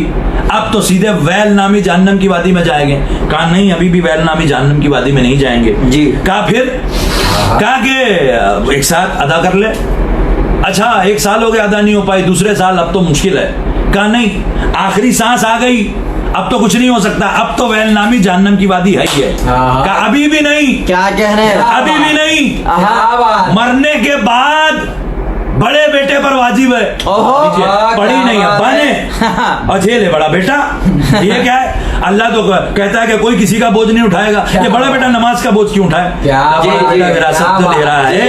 Speaker 2: अब तो सीधे वैल नामी जहन्नम की वादी में जाएंगे। कहा नहीं, अभी भी वैल नामी जहन्नम की वादी में नहीं जाएंगे
Speaker 3: जी।
Speaker 2: कहा फिर, कहा कि एक साथ अदा कर ले। अच्छा, 1 साल हो गया अदा नहीं हो पाई, दूसरे साल अब तो मुश्किल है। कहा नहीं, आखिरी सांस आ गई, अब तो कुछ नहीं हो सकता, अब तो वैल नामी जहन्नम की वादी है ही है। कहा अभी भी नहीं,
Speaker 3: क्या कहने,
Speaker 2: अभी भी नहीं,
Speaker 1: क्या बात,
Speaker 2: मरने के बाद बड़े बेटे पर वाजिब है। लीजिए, बड़ी नहीं, अब्बा ने और जेल है बड़ा बेटा। ये क्या है? अल्लाह तो कहता है कि कोई किसी का बोझ नहीं उठाएगा, ये बड़ा बेटा नमाज का बोझ क्यों उठाए? विरासत तो ले रहा है,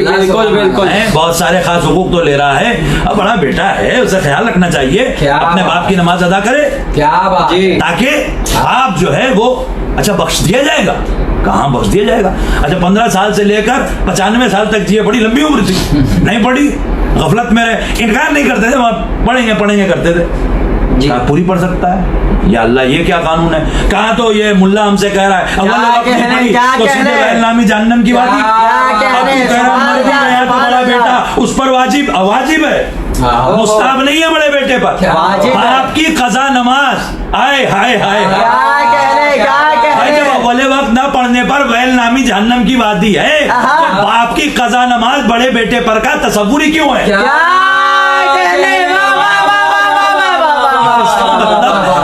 Speaker 3: बिल्कुल बिल्कुल,
Speaker 2: बहुत सारे खास हुकूक तो ले रहा है, अब बड़ा बेटा है, उसे ख्याल रखना चाहिए, अपने बाप की नमाज अदा करे,
Speaker 1: क्या बात,
Speaker 2: ताकि बाप जो है वो अच्छा बख्श दिया जाएगा। कहाँ बख्श दिया जाएगा? अच्छा, 15 साल से लेकर 95 साल तक जिए, बड़ी लंबी उम्र थी, नहीं पढ़ी, गफलत में रहे, इनकार नहीं करते थे, पढ़ेंगे पढ़ेंगे करते थे। पूरी पढ़ सकता है? या अल्लाह, ये क्या कानून है? कहाँ तो ये मुल्ला हमसे कह रहा है अव्वल वक्त नहीं पढ़ी तो सीधे वैल नामी जहन्नम की वादी। अब तू कह रहा मर भी गया तो बड़ा बेटा उस पर वाजिब अवाजिब है, मुस्ताहब नहीं है बड़े बेटे पर। आपकी कज़ा नमाज, आए हाय हाय हाय, जब अव्वल वक्त न पढ़ने पर वैल नामी जहन्नम की वादी है, तो बाप की कज़ा नमाज बड़े बेटे पर का तसव्वुर ही क्यों है?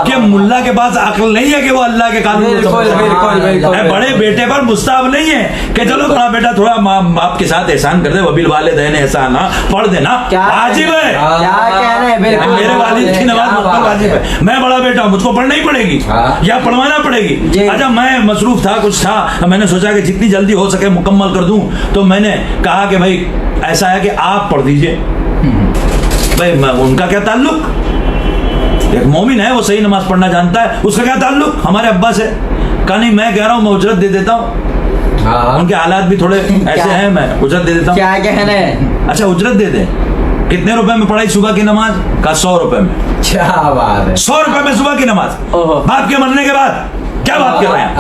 Speaker 2: कि मुल्ला के पास अक्ल नहीं है कि वो अल्लाह के कानून को समझ सके।
Speaker 1: बिल्कुल।
Speaker 2: बड़े बेटे पर मुस्ताब नहीं है कि चलो बड़ा बेटा थोड़ा माँ बाप के साथ एहसान कर दे, वबील वालिदैन एहसान पढ़ देना वाजिब है।
Speaker 3: क्या कहने, बिल्कुल
Speaker 2: मेरे वालिद की नमाज मुझ पर वाजिब है, मैं बड़ा बेटा हूँ, मुझको पढ़ना ही पड़ेगी या पढ़वाना पड़ेगी। अच्छा मैं मसरूफ था, कुछ था, मैंने सोचा कि जितनी जल्दी हो सके मुकम्मल कर दूं, तो मैंने कहा कि भाई ऐसा है कि आप पढ़ दीजिए। भाई उनका क्या ताल्लुक, एक मोमिन है वो सही नमाज पढ़ना जानता है, उसका क्या ताल्लुक हमारे अब्बा से। कहा नहीं मैं कह रहा हूँ मैं उजरत दे देता हूँ, उनके हालात भी थोड़े ऐसे हैं, मैं उजरत दे देता हूँ।
Speaker 3: क्या कहने,
Speaker 2: अच्छा उजरत दे दे, कितने रुपए में पढ़ाई सुबह की नमाज? का 100 रुपए में।
Speaker 1: क्या बात है,
Speaker 2: 100 रुपए में सुबह की नमाज, बाप के मरने के बाद। क्या बात कर रहे हैं,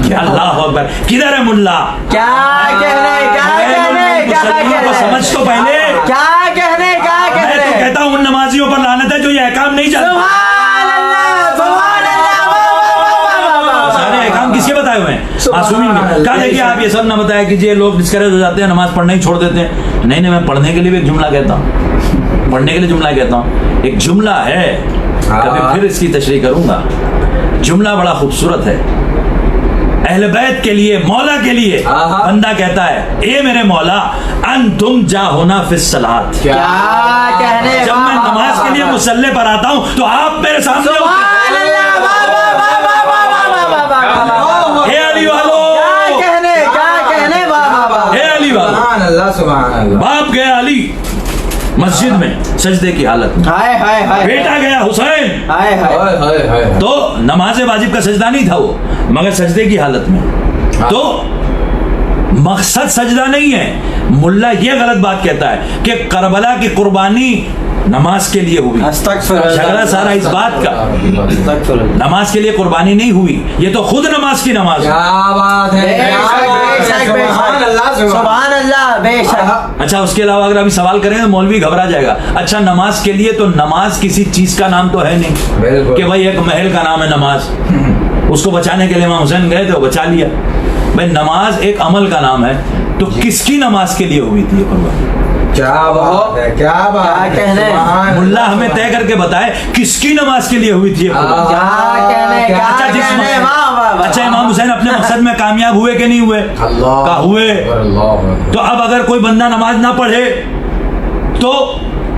Speaker 2: क्या अल्लाह अकबर, किधर है मुल्ला?
Speaker 3: क्या कहने, क्या कहने, क्या कहने,
Speaker 2: समझ तो पहले,
Speaker 3: क्या कहने, क्या
Speaker 2: मैं तो
Speaker 3: कहने।
Speaker 2: कहता हूँ उन नमाजियों पर लानत है जो ये अहकाम नहीं जानते।
Speaker 3: सुभान अल्लाह, सुभान अल्लाह, वाह,
Speaker 2: सारे अहकाम किसके बताए हुए हैं? मासूमीन के। कहा देखिए आप ये सब ना बताया कीजिए, लोग डिस्करेज हो जाते हैं, नमाज पढ़ना ही छोड़ देते हैं। नहीं मैं पढ़ने के लिए भी एक जुमला कहता हूँ, पढ़ने के लिए जुमला कहता हूँ। एक जुमला है, कभी फिर इसकी तशरीह करूंगा। जुमला बड़ा खूबसूरत है। अहले बैत के लिए, मौला के लिए बंदा कहता है, ए मेरे मौला अंतुम जा होना फिस सलात।
Speaker 3: क्या कहने,
Speaker 2: जब मैं नमाज के लिए मुसल्ले पर आता हूँ तो आप मेरे सामने होते
Speaker 3: सुभान अल्लाह, वाह, वाह, वाह, वाह, वाह, वाह, वाह, वाह, वाह।
Speaker 2: हैं। हे अली वालो,
Speaker 3: क्या कहने, क्या कहने, वाह, वाह, वाह।
Speaker 2: हे अली वालो,
Speaker 1: सुभान अल्लाह, सुभान अल्लाह।
Speaker 2: बाप गया अली मस्जिद में सजदे की हालत में,
Speaker 3: हाय हाय हाय,
Speaker 2: बेटा गया हुसैन,
Speaker 3: हाय हाय,
Speaker 1: हाय हाय हाय।
Speaker 2: तो नमाज वाजिब का सजदा नहीं था वो, मगर सजदे की हालत में। तो मकसद सजदा नहीं है। मुल्ला ये गलत बात कहता है कि करबला की कुर्बानी नमाज के लिए हुई। झगड़ा सारा इस बात का, नमाज के लिए कुर्बानी नहीं हुई, ये तो खुद नमाज की नमाज है।
Speaker 1: क्या बात है,
Speaker 3: सुभान अल्लाह, सुभान अल्लाह, बेशक।
Speaker 2: अच्छा उसके अलावा अगर अभी सवाल करें तो मौलवी घबरा जाएगा। अच्छा नमाज के लिए, तो नमाज किसी चीज का नाम तो है नहीं
Speaker 1: बिल्कुल।
Speaker 2: कि भाई एक महल का नाम है नमाज, उसको बचाने के लिए इमाम हुसैन गए थे, वो बचा लिया। भाई नमाज एक अमल का नाम है, तो किसकी नमाज के लिए हुई थी ये कुर्बानी?
Speaker 1: क्या बात है, क्या बात है,
Speaker 3: कहने,
Speaker 1: सुभान
Speaker 2: मुल्ला
Speaker 1: अल्लाह,
Speaker 2: हमें तय करके बताए किसकी नमाज के लिए हुई थी ये कुर्बानी?
Speaker 3: क्या कहने, क्या
Speaker 2: अच्छा, जिस
Speaker 3: कहने, वाह, वाह, वाह।
Speaker 2: अच्छा इमाम हुसैन अपने मकसद में कामयाब हुए कि नहीं हुए?
Speaker 1: अल्लाह
Speaker 2: का हुए।
Speaker 1: अल्लाह।
Speaker 2: तो अब अगर कोई बंदा नमाज ना पढ़े तो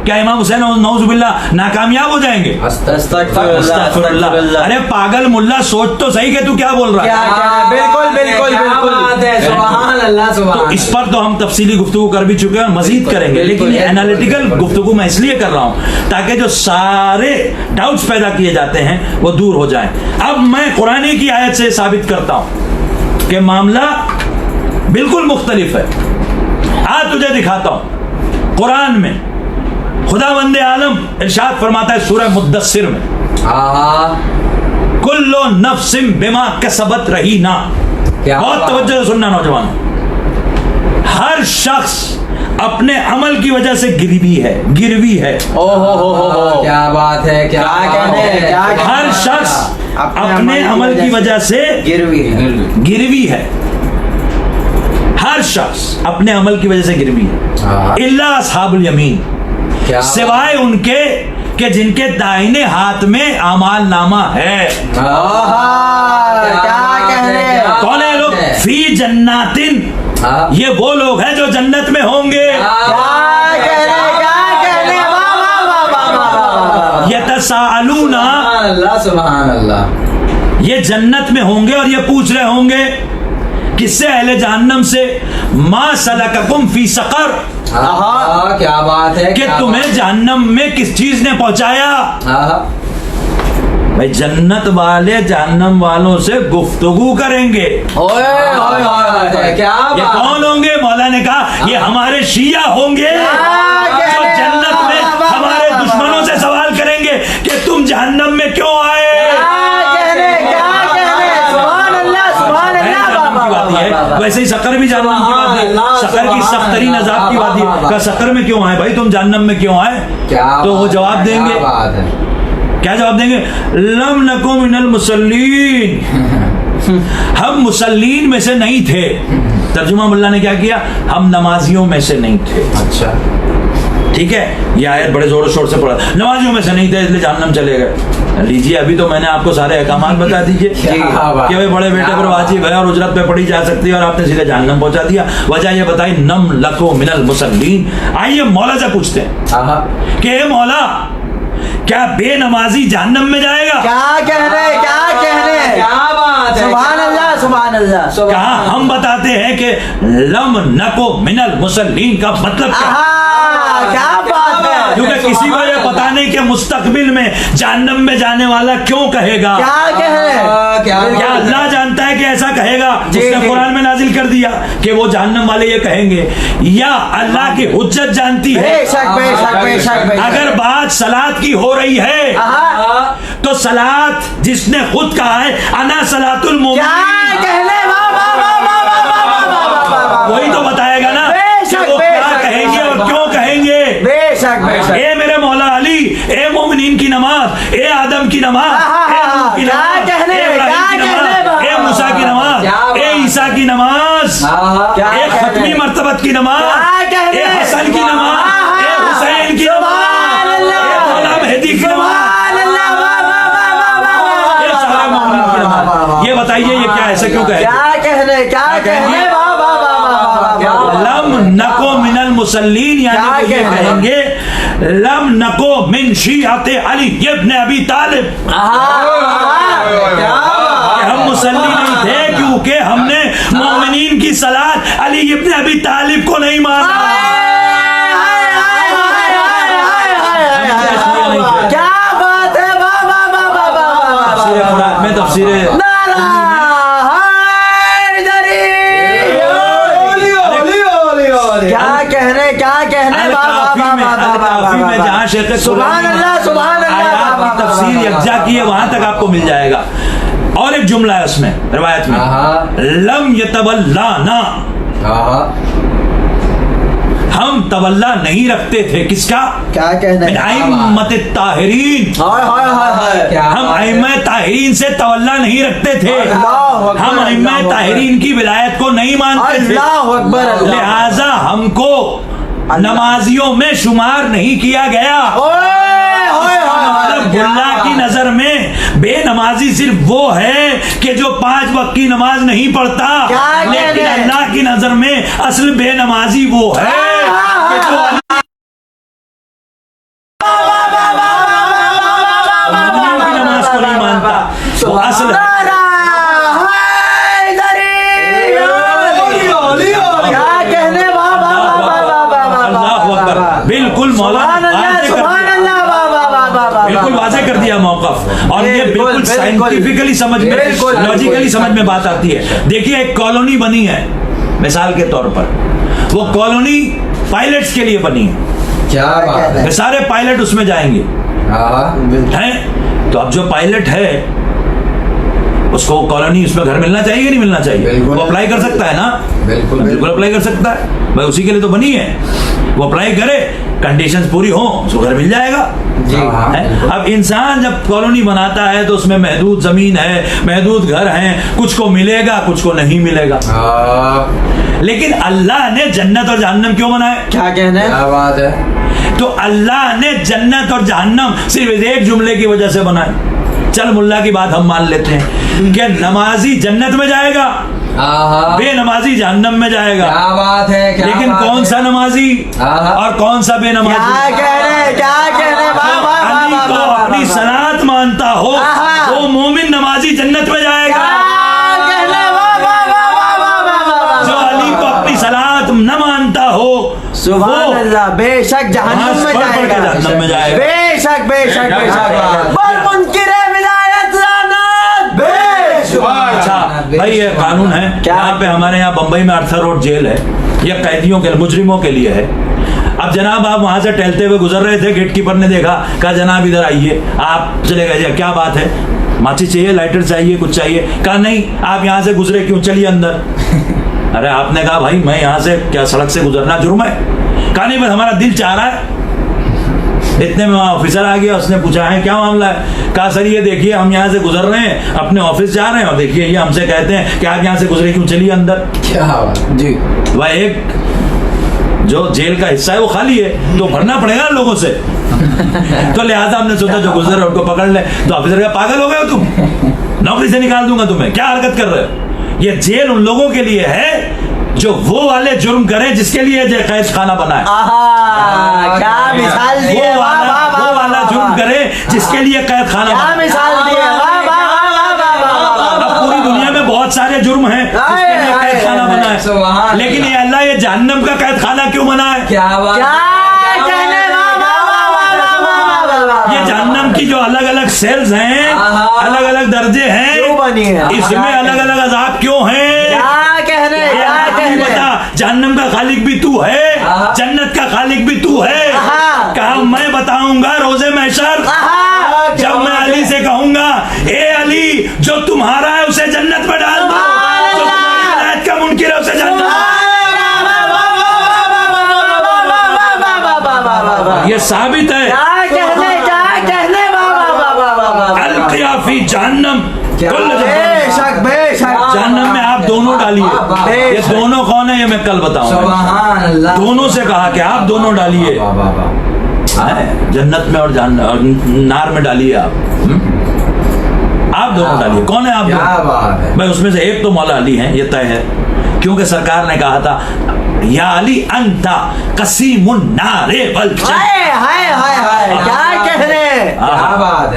Speaker 2: क्या इमाम हुसैन नौजुबिल्लाह नाकामयाब हो जाएंगे? अस्तगफिरुल्लाह। अरे पागल मुल्ला, सोच तो सही कि तू क्या बोल रहा
Speaker 3: क्या
Speaker 2: है।
Speaker 3: कहने, बिल्कुल बिल्कुल
Speaker 1: क्या बात है, सुभान अल्लाह, सुभान।
Speaker 2: तो इस पर तो हम तफसीली गुफ्तगू कर भी चुके हैं और मजीद करेंगे, लेकिन ये एनालिटिकल गुफ्तगू मैं इसलिए कर रहा हूं ताकि जो सारे डाउट्स पैदा किए जाते हैं वो दूर हो जाएं। अब मैं कुरान की आयत से साबित करता हूं कि मामला बिल्कुल मुख्तलिफ है। आज तुझे दिखाता हूं कुरान में खुदावंदे आलम इरशाद फरमाता है सूरह मुद्दस्सिर में, कुल्लो नफ्सिम बिमा कसबत रहीना। बहुत तवज्जो से सुनना नौजवानों, हर शख्स अपने अमल की वजह से गिरवी है।
Speaker 3: ओ हो,
Speaker 1: क्या बात है, क्या
Speaker 3: कहने, क्या कहने।
Speaker 2: हर शख्स अपने अमल की वजह से गिरवी है। हर शख्स अपने अमल की वजह से गिरवी है। इल्ला अस्हाबुल यमीन, सिवाय उनके कि जिनके दाहिने हाथ में आमाल नामा है।
Speaker 3: क्या कहने,
Speaker 2: कौन है लोग? फी जन्नातिन, ये वो लोग हैं जो जन्नत में होंगे।
Speaker 3: क्या कहने, क्या कहने, वाह वाह वाह वाह वाह।
Speaker 2: यतसाअलूना,
Speaker 1: अल्लाह, सुभान अल्लाह।
Speaker 2: ये जन्नत में होंगे और ये पूछ रहे होंगे किससे? अहले जहन्नम से, मा सलककुम फी सकर,
Speaker 1: क्या बात है
Speaker 2: कि तुम्हें जहन्नम में किस चीज ने पहुंचाया? भाई जन्नत वाले जहन्नम वालों से गुफ्तगू करेंगे।
Speaker 1: क्या
Speaker 2: ये कौन होंगे? मौला ने कहा ये हमारे शिया होंगे जो जन्नत में हमारे दुश्मनों से सवाल करेंगे कि तुम जहन्नम में क्यों आए। वैसे ही सकर भी जहन्नम की बात है, सकर की सख्त तरीन अज़ाब की बात है। क्या सकर में क्यों आए भाई, तुम जहन्नम में क्यों आए? तो वो जवाब देंगे, क्या जवाब देंगे? लम नकु मिनल मुसल्लीन, हम मुसल्लीन में से नहीं थे। तर्जुमा मुल्ला ने क्या किया? हम नमाजियों में से नहीं थे।
Speaker 1: अच्छा
Speaker 2: ठीक है, ये आयत बड़े जोर शोर से पढ़ा, नमाजियों में से नहीं थे इसलिए जहन्नम चले गए। लीजिए, अभी तो मैंने आपको सारे अहकामात बता दीजिए कि भाई बड़े बेटे पर वाजिब है और उजरत पे पढ़ी जा सकती है, और आपने सीधे जहन्नम पहुंचा दिया। वजह ये बताई, नम लको मिनल मुसल्लीन। आइए मौला से पूछते हैं कि मौला, क्या बेनमाजी जहन्नम में जाएगा?
Speaker 3: क्या कहने, क्या कहने,
Speaker 1: क्या बात है,
Speaker 3: सुभान अल्लाह, सुभान अल्लाह।
Speaker 2: कहा हम बताते हैं कि लम नको मिनल मुसल्लीन का मतलब क्या?
Speaker 3: क्या बात है।
Speaker 2: क्योंकि किसी को यह पता नहीं कि मुस्तकबिल में जहन्नम में जाने वाला क्यों कहेगा।
Speaker 3: क्या कहने,
Speaker 2: क्या अल्लाह जानता है कि ऐसा कहेगा? उसने कुरान में नाजिल कर दिया कि वो जहन्नम वाले ये कहेंगे, या अल्लाह की हुज्जत जानती है?
Speaker 3: बेशक बेशक बेशक बेशक।
Speaker 2: अगर बात सलात की हो रही है तो सलात जिसने खुद कहा है अना सलातुल मोमिनीन,
Speaker 3: क्या कहने, वाह वाह वाह वाह वाह वाह वाह वाह वाह,
Speaker 2: वही तो बताएगा ना
Speaker 3: बेशक,
Speaker 2: कि वो क्या
Speaker 3: बेशक,
Speaker 2: कहेंगे और क्यों कहेंगे।
Speaker 3: बेशक बेशक।
Speaker 2: ए मेरे मौला अली, ए मोमिनीन की नमाज, ए आदम की नमाज, ए नूह की
Speaker 3: क्या
Speaker 2: नमाज,
Speaker 3: कहने,
Speaker 2: ए इब्राहीम की
Speaker 3: क्या
Speaker 2: नमाज,
Speaker 3: कहने,
Speaker 2: ए मूसा की नमाज, ए ईसा की नमाज,
Speaker 3: क्या
Speaker 2: ए
Speaker 3: कहने,
Speaker 2: खत्मी मर्तबत की नमाज,
Speaker 3: क्या कहने,
Speaker 2: ए हसन की नमाज, ए हुसैन की नमाज,
Speaker 3: सुभान अल्लाह,
Speaker 2: ए मौला मेहदी की नमाज,
Speaker 3: सुभान अल्लाह, वाह वाह वाह वाह वाह
Speaker 2: ए सारे मोमिनीन की नमाज। ये बताइए ये क्या ऐसा क्यों कहे?
Speaker 3: क्या कहने, क्या कहने, वाह वाह वाह वाह वाह वाह।
Speaker 2: लम नको मिनल मुसल्लीन, यानी
Speaker 3: क्या
Speaker 2: वो ये
Speaker 3: कहने?
Speaker 2: कहेंगे लम नको मिन शियाते अली इब्न अबी तालिब, कि हम मुसल्ली नहीं थे क्योंकि हमने मोमिनीन की सलात अली इब्न अबी तालिब को नहीं माना।
Speaker 3: क्या बात है, वाह वाह वाह वाह वाह
Speaker 2: तफसीर कुरान में तफसीर
Speaker 3: क्या कहने, क्या कहने,
Speaker 2: अल-काफी में जहाँ शेख
Speaker 3: सुभान अल्लाह, सुभान
Speaker 2: आयात की
Speaker 3: अल्लाह,
Speaker 2: तफसीर यकजा की है, वहां तक आपको मिल जाएगा। और एक जुमला है उसमें रिवायत में, लम यतवल्लाना, हम तवल्ला नहीं रखते थे किसका?
Speaker 3: क्या कहने,
Speaker 2: अइम्मत ताहिरीन,
Speaker 3: हाय हाय हाय हाय,
Speaker 2: हम अइम्मा ताहिरीन से तवल्ला नहीं रखते थे, हम अइम्मा ताहिरीन की विलायत को नहीं मानते थे,
Speaker 3: अल्लाह अकबर,
Speaker 2: लिहाजा हमको नमाजियों में शुमार नहीं किया गया। मतलब अल्लाह की नजर में बेनमाजी सिर्फ वो है कि जो 5 वक्त की नमाज नहीं पढ़ता, लेकिन अल्लाह की नजर में असल बेनमाजी वो है कि जो नमाज को नहीं मानता। तो असल बिल्कुल मौला बिल्कुल वाज़ेह कर दिया मौक़िफ़, और ये बिल्कुल साइंटिफिकली समझ में, लॉजिकली समझ में बात आती है। देखिए, एक कॉलोनी बनी है मिसाल के तौर पर, वो कॉलोनी पायलट्स के लिए बनी है।
Speaker 1: क्या बात है,
Speaker 2: सारे पायलट उसमें जाएंगे हैं, तो अब जो पायलट है उसको कॉलोनी, उसमें घर मिलना चाहिए कि नहीं मिलना चाहिए? वो अप्लाई कर सकता है ना? बिल्कुल अप्लाई कर सकता है भाई, उसी के लिए तो बनी है। वो अप्लाई करे, कंडीशंस पूरी हो, उसको घर मिल जाएगा। अब इंसान जब कॉलोनी बनाता है तो उसमें महदूद जमीन है, महदूद घर हैं, कुछ को मिलेगा कुछ को नहीं मिलेगा। लेकिन अल्लाह ने जन्नत और जहन्नम क्यों बनाए?
Speaker 3: क्या कहने,
Speaker 1: क्या बात है।
Speaker 2: तो अल्लाह ने जन्नत और जहन्नम सिर्फ एक जुमले की वजह से बनाए। चल मुल्ला की बात हम मान लेते हैं कि नमाजी जन्नत में जाएगा, बेनमाजी जहन्नम में जाएगा।
Speaker 1: क्या बात है, क्या
Speaker 2: लेकिन
Speaker 1: बात
Speaker 2: कौन
Speaker 1: है।
Speaker 2: सा नमाजी और कौन सा बेनमाजी?
Speaker 3: क्या कहने, क्या कहने,
Speaker 2: अली को अपनी सलात मानता हो वो मोमिन नमाजी जन्नत में जाएगा। जो अली को अपनी सलात न मानता हो
Speaker 3: सुभान अल्लाह, बेशक जहन्नम में जाएगा,
Speaker 2: जहन्नम में जाएगा।
Speaker 3: बेशक बेशक बेशक।
Speaker 2: अच्छा भाई, ये कानून है यहाँ पे हमारे यहाँ बंबई में अर्थर रोड जेल है, ये कैदियों के, मुजरिमों के लिए है। अब जनाब आप वहां से टहलते हुए गुजर रहे थे, गेट कीपर ने देखा, कहा जनाब इधर आइए। आप चले गए, क्या बात है, माचिस चाहिए, लाइटर चाहिए, कुछ चाहिए? कहा नहीं, आप यहाँ से गुजरे क्यों, चलिए अंदर। अरे आपने कहा भाई मैं यहाँ से क्या सड़क से गुजरना जुर्म है? कहा नहीं, बस हमारा दिल चाह रहा है। इतने में वहाँ ऑफिसर आ गया, उसने पूछा है क्या मामला है? कहा सर ये देखिए हम यहाँ से गुजर रहे हैं, अपने ऑफिस जा रहे हैं, और देखिए ये हमसे कहते हैं कि आप यहाँ से गुजरे क्यों, चलिए अंदर।
Speaker 1: क्या बात जी।
Speaker 2: वह एक जो जेल का हिस्सा है वो खाली है, तो भरना पड़ेगा ना लोगों से। तो लिहाजा हमने सोचा जो गुजर उनको पकड़ ले। तो ऑफिसर का पागल हो गए हो तुम, नौकरी से निकाल दूंगा तुम्हें, क्या हरकत कर रहे हो। ये जेल उन लोगों के लिए है जो वो वाले जुर्म करें जिसके लिए कैद खाना बनाए।
Speaker 3: क्या मिसाल दी है,
Speaker 2: वो वाला जुर्म करे जिसके लिए कैद खाना
Speaker 3: क्या
Speaker 2: बनाए।
Speaker 3: मिसाल दी है,
Speaker 2: अब पूरी दुनिया में बहुत सारे जुर्म हैं जिसके लिए कैद खाना बनाए, लेकिन ये अल्लाह ये जहन्नम का कैद खाना क्यों बनाए।
Speaker 1: क्या
Speaker 2: ये जहन्नम की जो अलग अलग सेल्स हैं, अलग अलग दर्जे हैं, इसमें अलग अलग अजाब क्यों हैं। बता, जहन्नम का खालिक भी तू है, जन्नत का खालिक भी तू है। कहा मैं बताऊंगा रोजे महशर, जब मैं अली से कहूंगा ए अली जो तुम्हारा है उसे जन्नत में डाल दो, जो तुम्हारी हिदायत का मुनकिर है उसे जन्नत। ये साबित है अल-क़ियाफ़ी जहन्नम, जहन्नम में आप दोनों डालिए। ये दोनों कौन है ये मैं कल बताऊंगा। दोनों से कहा कि आप दोनों डालिए, जन्नत में और नार में डालिए आप दोनों डालिए। कौन है आप दोनों? भाई उसमें से एक तो मौला अली हैं, ये तय है, क्योंकि सरकार ने कहा था या अली अंता कसीमुन नारे वल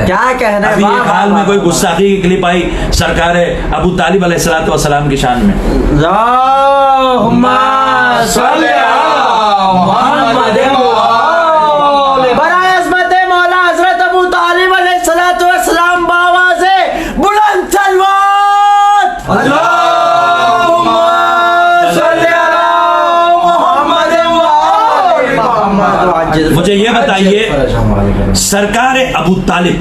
Speaker 3: क्या कहने।
Speaker 2: अभी एक हाल में कोई गुस्ताखी की क्लिप आई सरकार अबू तालिब अलैहिस्सलातु वस्सलाम की शान में।
Speaker 3: बराए अज़मत मौला हज़रत अबू तालिब अलैहिस्सलातु वस्सलाम बाबा से बुलंद सलवात।
Speaker 2: मुझे ये बताइए सरकार अबू तालिब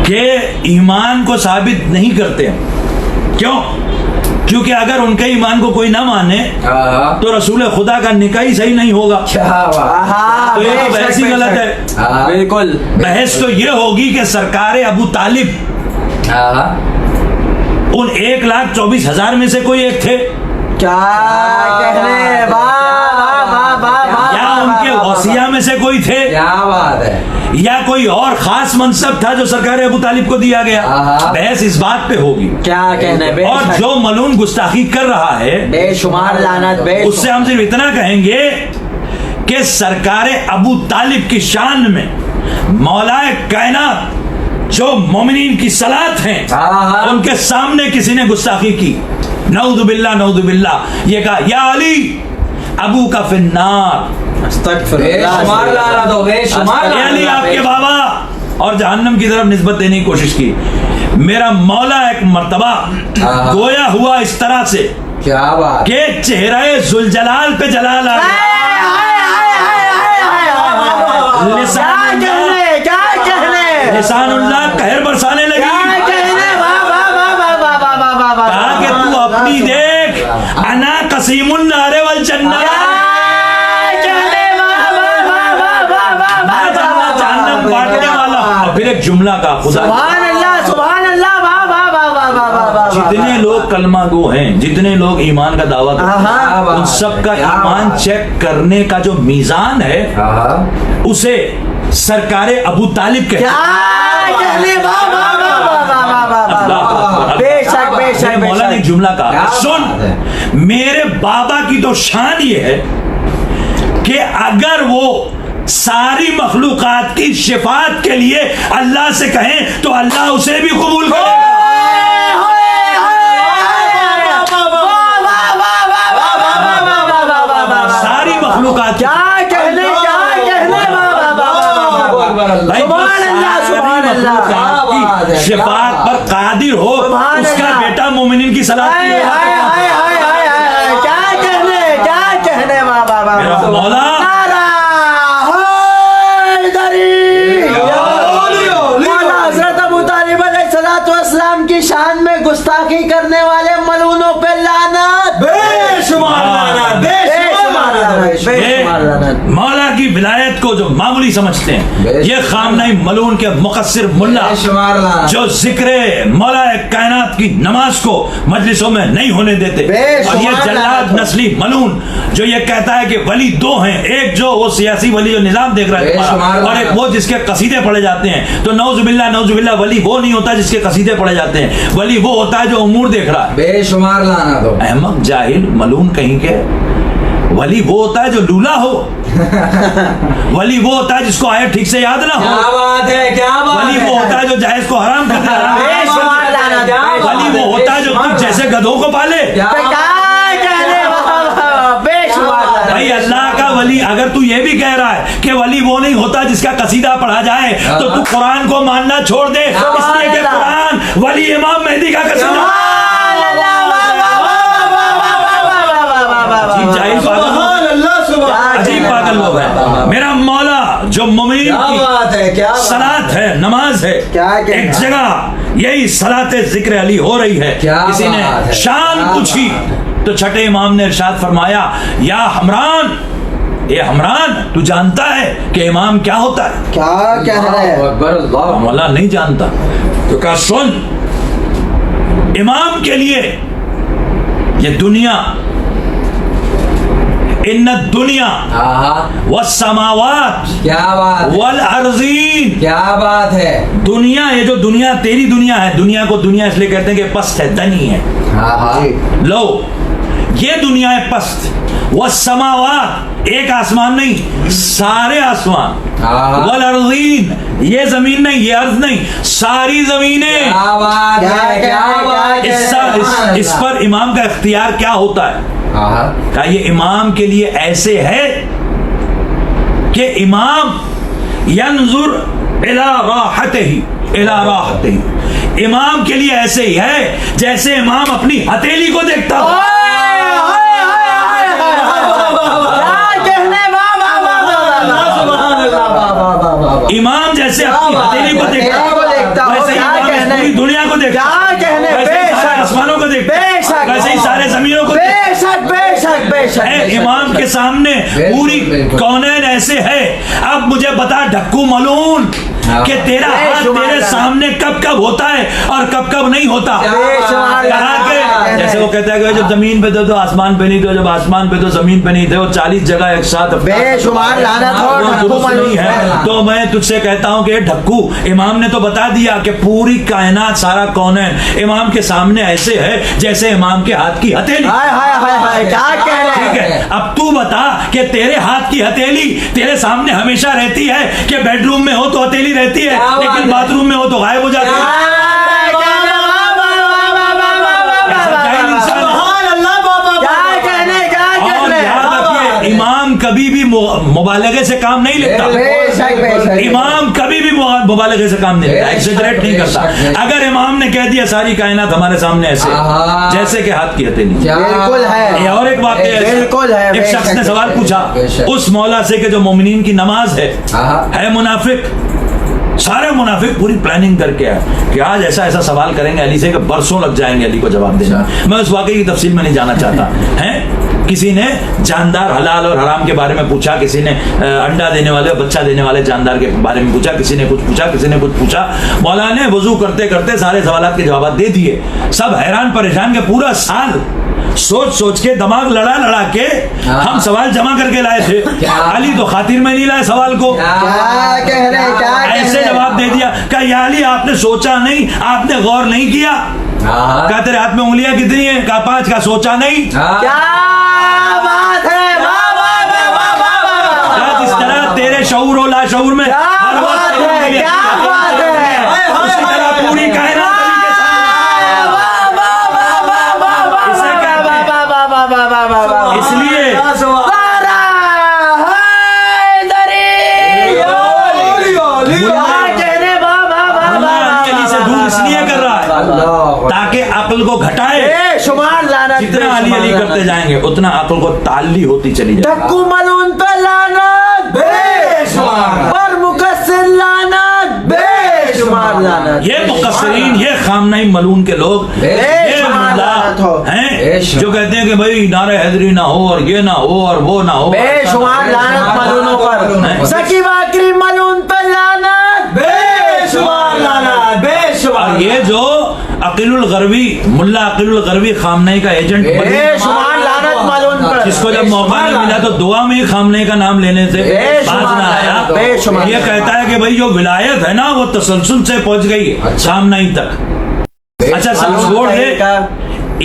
Speaker 2: के ईमान को साबित नहीं करते हैं, क्यों? क्योंकि अगर उनके ईमान को कोई ना माने तो रसूल खुदा का निकाह ही सही नहीं होगा। तो ये तो बहस ही गलत है।
Speaker 1: बिल्कुल,
Speaker 2: बहस तो ये होगी कि सरकार अबू तालिब उन 1,24,000 में से कोई एक थे
Speaker 3: क्या कहने।
Speaker 2: या उनके गौसिया में से कोई थे,
Speaker 1: क्या बात है,
Speaker 2: या कोई और खास मनसब था जो सरकार अबू तालिब को दिया गया। बहस इस बात पे होगी।
Speaker 3: क्या कहने।
Speaker 2: और जो मलून गुस्ताखी कर रहा है
Speaker 3: बेशुमार लानत,
Speaker 2: उससे हम सिर्फ इतना कहेंगे कि सरकार अबू तालिब की शान में मौलाए कायनात जो मोमिनीन की सलात हैं उनके सामने किसी ने गुस्ताखी की, नऊज़ुबिल्लाह नऊज़ुबिल्लाह, ये कहा या अली अबू का फिन्नार,
Speaker 1: बेशुमार लानत हो, बेशुमार
Speaker 2: अली आपके बाबा, और जहन्नम की तरफ निस्बत देने की कोशिश की। मेरा मौला एक मर्तबा गोया हुआ इस तरह से
Speaker 1: क्या बात
Speaker 2: के चेहरे जुलजलाल पे जलाल आ गया। लिसानुल्लाह कहर बरसाने लगी। कहा कि तू अपनी देख, अना कसीमुन नारे वल जन्नत, जहन्नम बांटने वाला। और फिर एक जुमला का खुदा जितने लोग कलमा गो हैं, जितने लोग ईमान का दावा करते हैं, उन सब का ईमान चेक करने का जो मीजान है उसे सरकार अबू तालिब कहते हैं। मौला ने एक जुमला कहा, सुन मेरे बाबा की तो शान ये है कि अगर वो सारी मखलूकात की शिफात के लिए अल्लाह से कहें तो अल्लाह उसे भी कबूल करेगा। सारी मखलूकात
Speaker 3: क्या कहने
Speaker 2: शिफात पर कादिर हो उसका बेटा मोमिनीन की सलाह
Speaker 3: क्या कहने
Speaker 2: मौला
Speaker 3: हज़रत अबू तालिब अलैहिस्सलातु वस्सलाम की शान में गुस्ताखी करने वाले मलूनों पे लानत, बेशुमार लानत, बेशुमार लानत। बेशुमार लानत।
Speaker 2: मौला की विलायत को जो मामूली समझते हैं, ये खामनाई मलून के मुकस्सिर मुल्ला
Speaker 1: बेशुमार लानत।
Speaker 2: जो जिक्र मौला कायनात की नमाज को मजलिसों में नहीं होने देते, और ये जल्लाद नस्ली मलून जो ये कहता है कि वली दो हैं, एक जो वो सियासी वली जो निजाम देख रहा है तुम्हारा, और एक वो जिसके कसीदे पढ़े जाते हैं। तो नौजुबिल्ला वली वो नहीं होता जिसके कसीदे पढ़े जाते हैं, वली वो होता है जो उमूर देख रहा है।
Speaker 1: बेशुमार लानत हो।
Speaker 2: अहमक जाहिल मलून कहीं के, वली वो होता है जो लूला हो, वली वो होता है जिसको आयत ठीक से याद ना हो,
Speaker 1: क्या बात है, क्या बात
Speaker 2: वली वो होता है जो जायज को हराम कर दे,
Speaker 3: बेशुमार लानत।
Speaker 2: वली वो होता है जो तुम जैसे गधों को पाले। भाई अल्लाह का वली, अगर तू ये भी कह रहा है कि वली वो नहीं होता जिसका कसीदा पढ़ा जाए, तो तू कुरान को मानना छोड़ दे, इसलिए कि कुरान वली इमाम मेहदी का कसीदा। अजीब पागल लोग हैं। मेरा मौला जो मुमिन की सलात है, नमाज है, एक जगह यही सलात जिक्र अली हो रही है। किसी ने शान पूछी तो छठे इमाम ने इरशाद फरमाया, या हमरान, ये हमरान तू जानता है कि इमाम क्या होता है?
Speaker 3: क्या कह रहा है?
Speaker 2: मौला नहीं जानता। तो कहा सुन, इमाम के लिए ये दुनिया, इन दुनिया व समावात,
Speaker 1: क्या बात,
Speaker 2: वल अर्जीन,
Speaker 1: क्या बात है।
Speaker 2: दुनिया, ये जो दुनिया तेरी दुनिया है, दुनिया को दुनिया इसलिए कहते हैं कि पस्त है, दनी है। लो, ये दुनिया है पस्त, वह समावात, एक आसमान नहीं, सारे आसमान, वल अर्जीन, ये जमीन नहीं, ये अर्ज नहीं, सारी जमीनें।
Speaker 1: क्या बात है, क्या बात है।
Speaker 2: इस पर इमाम का इख्तियार क्या होता है? क्या ये इमाम के लिए ऐसे है कि इमाम यंजुर इला राहतिही, इला राहतिही, इमाम के लिए ऐसे ही है जैसे इमाम अपनी हथेली को देखता हो। इमाम जैसे अपनी हथेली को देखता है, वैसे इमाम पूरी दुनिया को देखता है, वैसे ही सारे आसमानों को देखता है, वैसे ही सारे जमीनों को देखता है। इमाम के सामने पूरी कौनैन ऐसे है। अब मुझे बता ढक्कू मलून कि तेरा हाथ तेरे सामने कब कब होता है और कब कब नहीं होता। जैसे वो कहता है कि जब जमीन पे थे तो आसमान पे नहीं थे, जब आसमान पे तो जमीन पे नहीं थे, वो 40 जगह एक साथ
Speaker 3: बेशुमार लानत हो, ढक्कू
Speaker 2: नहीं है। तो मैं तुझसे कहता हूँ कि ढक्कू, इमाम ने तो बता दिया कि पूरी कायनात, सारा कौनैन इमाम के सामने ऐसे है जैसे इमाम के हाथ की हथेली।
Speaker 3: क्या कह रहे हैं?
Speaker 2: ठीक है, अब तू बता कि तेरे हाथ की हथेली तेरे सामने हमेशा रहती है कि बेडरूम में हो तो हथेली रहती है, लेकिन बाथरूम में हो तो गायब हो जाती है। इमाम कभी भी मुबालगे से काम नहीं लेता, इमाम कभी भी मुबालगे से काम नहीं लेता, एक्सेजरेट नहीं करता। अगर इमाम ने कह दिया सारी कायनात हमारे सामने ऐसे जैसे कि हाथ की हथेली,
Speaker 3: बिल्कुल है।
Speaker 2: ये और एक बात
Speaker 3: बिल्कुल है।
Speaker 2: एक शख्स ने सवाल पूछा उस मौला से कि जो मोमिनीन की नमाज है मुनाफिक। सारे मुनाफिक पूरी प्लानिंग करके आए कि आज ऐसा ऐसा सवाल करेंगे अली से कि बरसों लग जाएंगे अली को जवाब देना। मैं उस वाकई की तफसील में नहीं जाना चाहता है। किसी ने जानदार हलाल और हराम के बारे में पूछा, किसी ने अंडा देने वाले बच्चा देने वाले जानदार के बारे में पूछा, किसी ने कुछ पूछा, किसी ने कुछ पूछा। मौला ने वजू करते करते सारे सवालात के जवाब दे दिए। सब हैरान परेशान के पूरा साल सोच सोच के दिमाग लड़ा लड़ा के हम सवाल जमा करके लाए थे। अली तो खातिर में नहीं लाए सवाल को, ऐसे जवाब दे दिया। क्या या अली आपने सोचा नहीं, आपने गौर नहीं किया? क्या तेरे हाथ में उंगलियां कितनी है? क्या 5? का सोचा नहीं?
Speaker 3: क्या बात है?
Speaker 2: जिस तरह तेरे शऊर और लाशऊर में हर वक्त उसी तरह पूरी कायनात इसलिए से दूर इसलिए कर रहा है ताकि अक्ल को घटाए।
Speaker 3: शुमार लानत,
Speaker 2: जितना अली अली करते जाएंगे उतना अक्ल को ताली होती चली जाएगी।
Speaker 3: ढक्कू मलून पे लानत, बेशुमार पर मुकस्सिर लानत, बेशुमार लानत।
Speaker 2: ये मुकस्सिरीन, ये खामनाई मलून के लोग, ये मुल्ला
Speaker 3: सलामत हो।
Speaker 2: हैं जो कहते हैं कि भाई नारे हैदरी ना हो और ये ना हो और वो ना हो,
Speaker 3: बेशुमार लानत मलूनों पर, सकी बाकरी मलून पे लानत, बेशुमार लानत, बेशुमार।
Speaker 2: और ये जो अकीलुल गरबी, मुल्ला अकीलुल गरबी खामनेई का एजेंट,
Speaker 3: बेशुमार लानत मलून पर,
Speaker 2: जिसको जब मौका नहीं मिला तो दुआ में ही खामनेई का नाम लेने से बाज ना आया। ये कहता है कि भाई जो विलायत है ना वो तसलसल से पहुंच गई खामनेई तक। अच्छा सब छोड़ दे,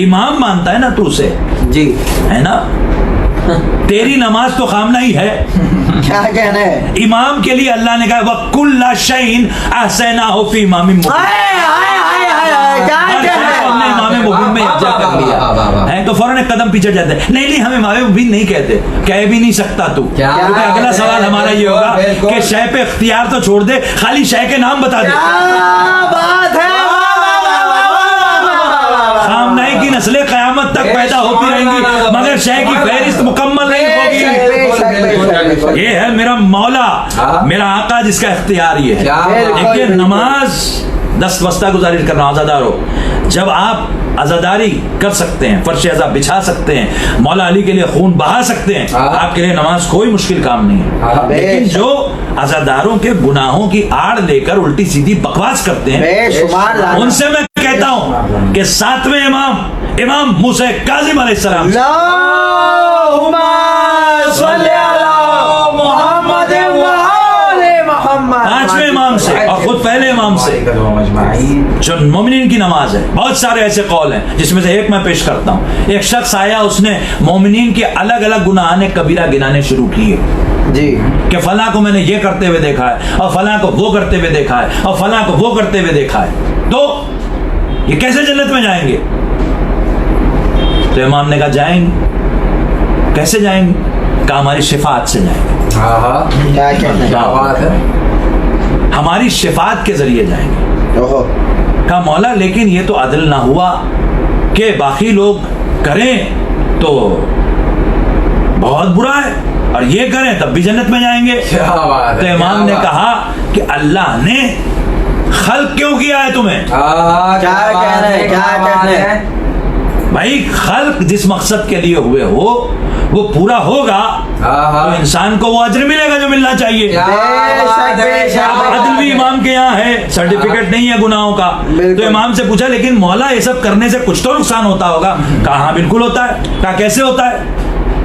Speaker 2: इमाम मानता है ना तू उसे,
Speaker 3: जी
Speaker 2: है ना, तेरी नमाज तो खामनेई है।
Speaker 3: क्या कहना है?
Speaker 2: इमाम के लिए अल्लाह ने कहा वकुल्ला शैइन अहसैनाहु फी इमामिन मुबीन। हमने इमाम मुबीन में यकजा कर लिया है तो फौरन एक कदम पीछे जाते हैं, नहीं हम इमाम मुबीन नहीं कहते, कह भी नहीं सकता तू, क्योंकि अगला सवाल हमारा ये होगा कि शय पे इख्तियार तो छोड़ दे, खाली शय के नाम बता दे।
Speaker 3: बात है,
Speaker 2: खामनेई की नस्लें क़यामत तक पैदा होती रहेंगी मगर शय की फहरिस्त मुकम्मल नहीं होगी। ये है मेरा मौला, मेरा आका जिसका इख्तियार ये है। देखिए नमाज दस्त वस्ता गुजारिश करना, आज़ादारो जब आप आज़ादारी कर सकते हैं, फर्श अज़ा बिछा सकते हैं, मौला अली के लिए खून बहा सकते हैं, आपके लिए नमाज कोई मुश्किल काम नहीं है। लेकिन जो आज़ादारों के गुनाहों की आड़ लेकर उल्टी सीधी बकवास करते हैं, उनसे मैं कहता हूं कि सातवें इमाम मूसा काज़िम अलैहिस्सलाम, पांचवें इमाम से और खुद पहले इमाम से जो मोमिनीन की नमाज है, बहुत सारे ऐसे कौल हैं जिसमें से एक मैं पेश करता हूँ। एक शख्स आया, उसने मोमिनीन के अलग अलग गुनाह कबीरा गिनाने शुरू किए
Speaker 3: जी,
Speaker 2: कि फला को मैंने ये करते हुए देखा है और फला को वो करते हुए देखा है और फला को वो करते हुए देखा है, तो ये कैसे जन्नत में जाएंगे? तो इमाम ने कहा जाएंगे। कैसे जाएंगे? कहा हमारी शिफात से जाएंगे।
Speaker 3: क्या कहना है?
Speaker 2: हमारी शिफात के जरिए जाएंगे। कहा मौला लेकिन ये तो अदल ना हुआ कि बाकी लोग करें तो बहुत बुरा है और ये करें तब भी जन्नत में जाएंगे। तो इमाम ने कहा कि अल्लाह ने खल्क क्यों किया है तुम्हें?
Speaker 3: क्या कहना है? क्या कहना है?
Speaker 2: भाई खल्क जिस मकसद के लिए हुए हो वो पूरा होगा तो इंसान को वो अज्र मिलेगा जो मिलना चाहिए। अदल भी इमाम के यहाँ है, सर्टिफिकेट नहीं है गुनाहों का। तो इमाम से पूछा लेकिन मौला ये सब करने से कुछ तो नुकसान होता होगा? कहा हाँ बिल्कुल होता है। कहा कैसे होता है?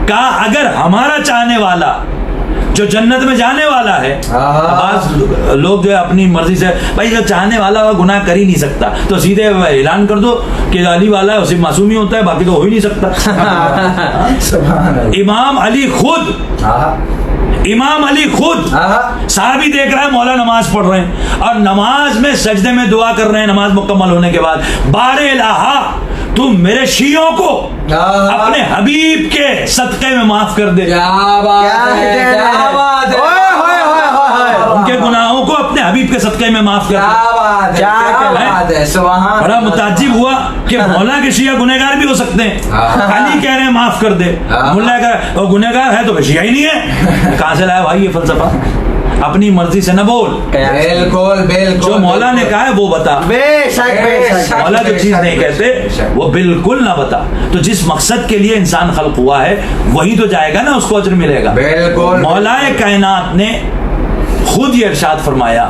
Speaker 2: कहा अगर हमारा चाहने वाला जो जन्नत में जाने वाला है, आज लोग जो है अपनी मर्जी से, भाई जो चाहने वाला वह गुनाह कर ही नहीं सकता तो सीधे ऐलान कर दो कि अली वाला है, उसे मासूम ही होता है, बाकी तो हो ही नहीं सकता। इमाम अली खुद साहबी देख रहा है, मौला नमाज पढ़ रहे हैं और नमाज में सजदे में दुआ कर रहे हैं, नमाज मुकम्मल होने के बाद, बारे इलाहा तुम मेरे शियों को अपने हबीब के सदक़े में माफ कर दे।
Speaker 1: क्या बात है।
Speaker 2: उनके गुनाहों को अपने हबीब के सदक़े में माफ कर दे। बड़ा मुताज्जिब हुआ कि मौला के शिया गुनहगार भी हो सकते हैं। अली कह रहे हैं माफ कर दे, मुल्ला कह रहे हैं गुनहगार है तो शिया ही नहीं है। कहां से लाया भाई ये फलसफा? अपनी मर्जी से न बोल,
Speaker 1: बिल्कुल बिल्कुल
Speaker 2: जो मौला ने कहा है वो बता।
Speaker 3: बेशक
Speaker 2: मौला जो चीज नहीं कहते वो बिल्कुल ना बता। तो जिस मकसद के लिए इंसान खल्क हुआ है वही तो जाएगा ना, उसको अज्र मिलेगा।
Speaker 1: बिल्कुल।
Speaker 2: मौलाए कायनात ने खुद ये इरशाद फरमाया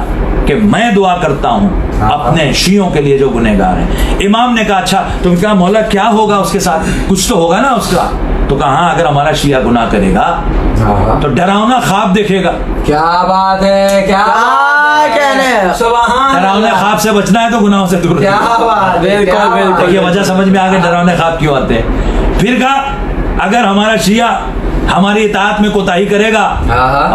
Speaker 2: कि मैं दुआ करता हूँ अपने शियों के लिए जो गुनहगार हैं। इमाम ने कहा अच्छा, तुम कहा मौला क्या होगा उसके साथ? कुछ तो होगा ना उसका। तो कहा अगर हमारा शिया गुनाह करेगा तो डरावना ख्वाब देखेगा।
Speaker 1: क्या बात है। क्या
Speaker 3: कहने हैं?
Speaker 2: डरावने ख्वाब से बचना है तो गुनाहों से दूर।
Speaker 1: क्या बात। बिल्कुल।
Speaker 2: ये वजह समझ में आ गई डरावने ख्वाब क्यों आते हैं। फिर कहा अगर हमारा शिया हमारी इताअत में कोताही करेगा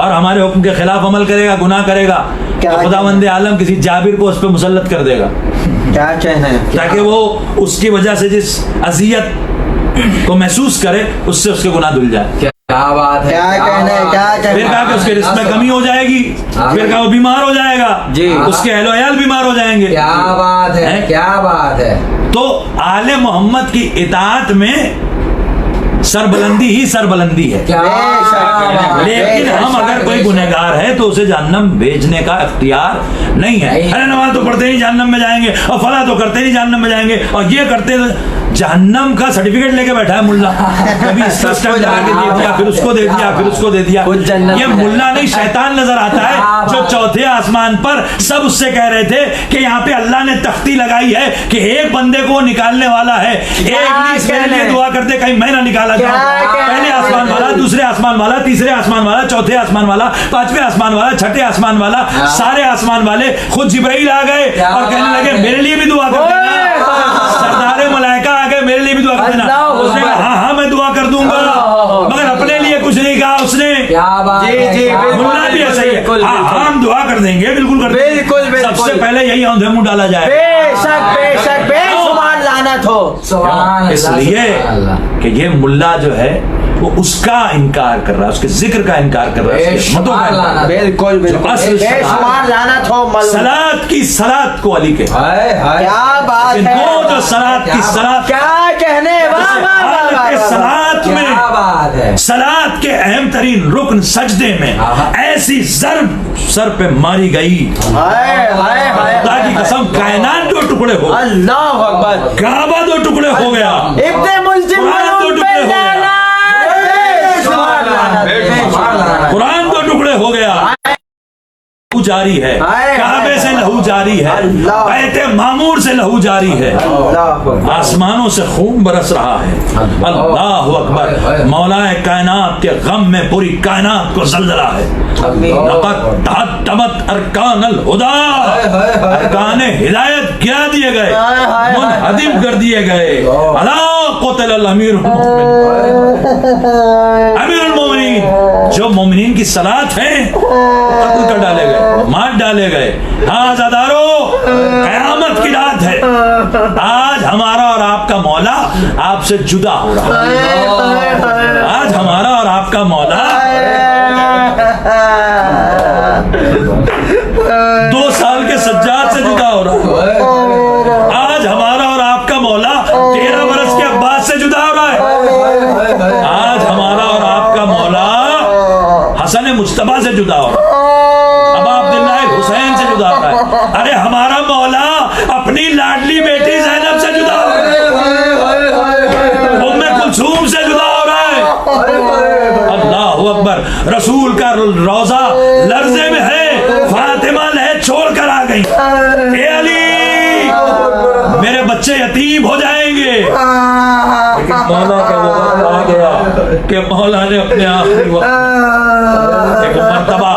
Speaker 2: और हमारे हुक्म के खिलाफ अमल करेगा, गुनाह करेगा, तो खुदावंद आलम किसी जाबिर को उस पर मुसल्लत कर देगा।
Speaker 3: क्या कहना है?
Speaker 2: ताकि वो उसकी वजह से जिस अजियत को महसूस करे उससे उसके गुनाह धुल जाए।
Speaker 1: क्या बात है।
Speaker 3: क्या कहना है? क्या कहना?
Speaker 2: फिर कहा कि उसके रिस्क में कमी हो जाएगी, फिर कहा वो बीमार हो जाएगा
Speaker 1: जी,
Speaker 2: उसके अहलो अयाल बीमार हो जाएंगे।
Speaker 1: क्या बात है। क्या बात है।
Speaker 2: तो आले मोहम्मद की इताअत में सरबलंदी ही सरबलंदी है। लेकिन हम अगर कोई गुनहगार है तो उसे जहन्नम भेजने का इख्तियार नहीं है। अरे नमाज तो पढ़ते नहीं जहन्नम में जाएंगे और फला तो करते नहीं जहन्नम में जाएंगे और ये करते जहन्नम का सर्टिफिकेट लेके बैठा है मुल्ला, कभी इसका स्टैम्प लगा के दे दिया, फिर उसको दे दिया, फिर उसको दे दिया। ये मुल्ला नहीं शैतान नजर आता है जो चौथे आसमान पर सब उससे कह रहे थे कि यहाँ पे अल्लाह ने तख्ती लगाई है कि एक बंदे को निकालने वाला है, एक मेरे लिए दुआ करते कहीं मैं ना निकाला जाऊं। पहले आसमान वाला, दूसरे आसमान वाला, तीसरे आसमान वाला, चौथे आसमान वाला, पांचवें आसमान वाला, छठे आसमान वाला, सारे आसमान वाले खुद जिब्राइल आ गए और कहने लगे मेरे लिए भी दुआ कर देना। सरदारे मलाइका आ गए, मेरे लिए भी दुआ कर देना। उसने कहा हाँ हाँ मैं दुआ कर दूंगा, मगर अपने लिए कुछ नहीं कहा उसने। मुल्ला भी ऐसा ही है, हाँ हम दुआ कर देंगे, बिल्कुल कर देंगे, बिल्कुल। सबसे पहले यही औंधे मुंह डाला जाए।
Speaker 3: बेशक बेशक बेशुमार लानत हो।
Speaker 2: इसलिए कि ये मुल्ला जो है वो उसका इनकार कर रहा है, उसके जिक्र का इनकार कर रहा है,
Speaker 3: बिल्कुल बेशुमार लानत हो।
Speaker 2: सलात की सलात को अली के
Speaker 3: क्या बात है,
Speaker 2: वो जो सलात की सलात,
Speaker 3: क्या कहने,
Speaker 2: सलात में, सलात के अहम तरीन रुकन सजदे में ऐसी जर्ब सर पे मारी गई, खुदा की कसम कायनात दो टुकड़े हो,
Speaker 3: अल्लाह अकबर,
Speaker 2: काबा दो टुकड़े हो गया,
Speaker 3: इब्ने मुल्जिम
Speaker 2: दो टुकड़े हो गया, कुरान दो टुकड़े हो गया, लहू जारी है, काबे से लहू जारी है, बैते मामूर से लहू जारी है, आसमानों से खून बरस रहा है। अल्लाह अकबर। मौलाए कायनात के गम में पूरी कायनात को जल्जला है। अरकानल हुदा, अरकाने हिदायत गिरा दिए गए, मुनहदिम कर दिए गए। अला क़ुतिल अमीरुल मोमिनीन, जो मोमिनीन की सलात है कत्ल कर डाले गए, मार डाले गए। हाँ आज़ादारों, क़यामत की रात है, आज हमारा और आपका मौला आपसे जुदा हो रहा है। आज हमारा और आपका मौला 2 साल के सज्जाद से जुदा हो रहा है। आज हमारा और आपका मौला 13 बरस के अब्बास से जुदा हो रहा है। आज हमारा और आपका मौला हसन मुज्तबा से जुदा हो रहा है, अबा अब्दुल्लाह हुसैन से जुदा हो रहा है। अरे हमारा मौला अपनी लाडली बेटी ज़ैनब से जुदा हो रहा है, उम्मे कुलसूम से जुदा हो रहा है। अल्लाह अकबर। रसूल का रोजा लर्जे में है, फातिमा लहर छोड़ कर आ गई, ए अली मेरे बच्चे यतीम हो जाएंगे। लेकिन मौला का वो वक्त आ गया कि मौला ने अपने आखिरी वक्त एक मर्तबा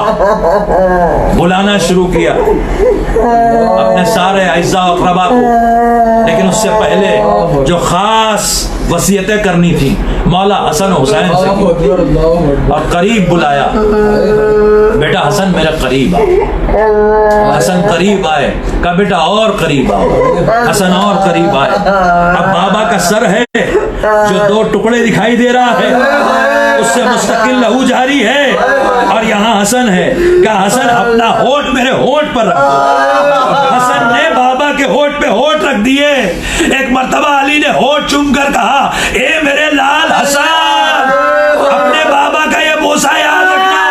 Speaker 2: बुलाना शुरू किया अपने सारे अज़्ज़ा व अक़रबा को। लेकिन उससे पहले जो खास वसीयतें करनी थी मौला हसन हुसैन से की और करीब बुलाया, बेटा हसन मेरे करीब आओ। हसन करीब आए, कहा बेटा और करीब आओ। हसन और करीब आए। अब बाबा का सर है जो 2 टुकड़े दिखाई दे रहा है, उससे मुस्तकिल लहू जारी है, और यहाँ हसन है। कहा हसन अपना होठ मेरे होठ पर रख दो। हसन ने बाबा के होठ पे होठ रख दिए। एक मर्तबा अली ने होठ चूम कर कहा, ए मेरे लाल हसन, अपने बाबा का ये बोसा याद रखना।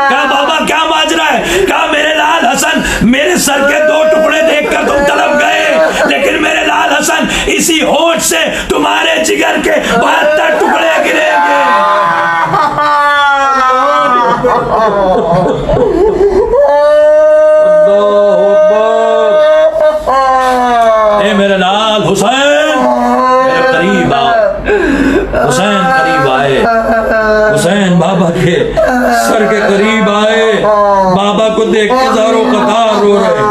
Speaker 2: कहा बाबा क्या माजरा है? कहा मेरे लाल हसन, मेरे सर के 2 टुकड़े देखकर तुम तड़प गए, लेकिन मेरे लाल हसन इसी होठ से तुम्हारे जिगर के 72 टुकड़े गिरेंगे। ए मेरे लाल हुसैन मेरे करीब आओ। हुसैन करीब आए, हुसैन बाबा के सर के करीब आए, बाबा को देख के ज़ारो कतार रो रहे हैं।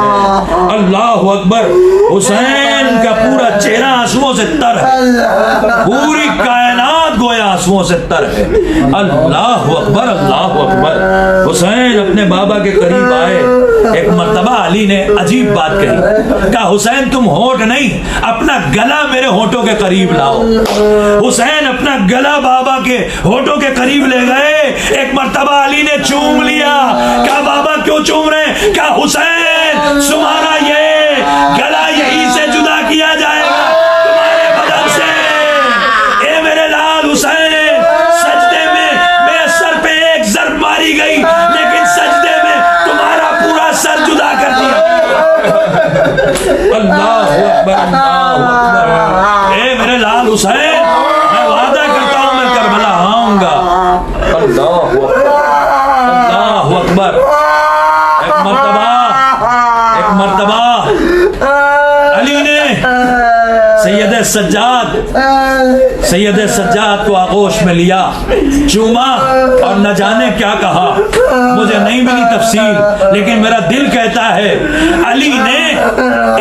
Speaker 2: अल्लाह अकबर। हुसैन का पूरा चेहरा आंसुओं से तर है, पूरी कायनात गोया आंसुओं से तर है। अल्लाह अकबर, अल्लाह अकबर। हुसैन अपने बाबा के करीब आए। एक मर्तबा अली ने अजीब बात कही, कहा हुसैन तुम होठ नहीं अपना गला मेरे होठों के करीब लाओ। हुसैन अपना गला बाबा के होठों के करीब ले गए। एक मर्तबा अली ने चूम लिया। कहा बाबा क्यों चूम रहे? कहा हुसैन तुम्हारा ये गला यहीं से जुदा किया जाएगा तुम्हारे बदन से। ए मेरे लाल हुसैन, सजदे में मेरे सर पे एक ज़र्ब मारी गई, लेकिन सजदे में तुम्हारा पूरा सर जुदा कर दिया। अल्लाह अकबर, अल्लाह अल्लाहु अकबर। एक मर्तबा अली ने सैयद सज्जाद को आगोश में लिया, चूमा और न जाने क्या कहा, मुझे नहीं मिली तफसील, लेकिन मेरा दिल कहता है अली ने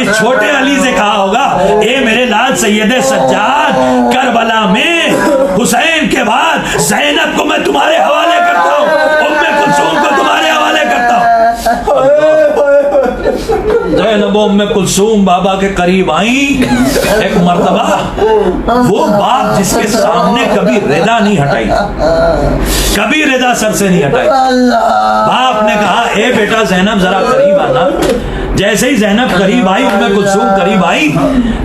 Speaker 2: इस छोटे अली से कहा होगा, ए मेरे लाल सैयद सज्जाद, करबला में हुसैन के बाद ज़ैनब को मैं तुम्हारे हवाले करता हूँ, उम्मे कुलसूम को तुम्हारे हवाले करता हूँ। ज़ैनब उम्मे कुलसूम बाबा के करीब आई। एक मर्तबा वो बाप जिसके सामने कभी रिदा नहीं हटाई, कभी रिदा सर से नहीं हटाई, बाप ने कहा, ए बेटा ज़ैनब जरा करीब आना। जैसे ही ज़ैनब करीब आई, उम्मे कुलसूम करीब आई,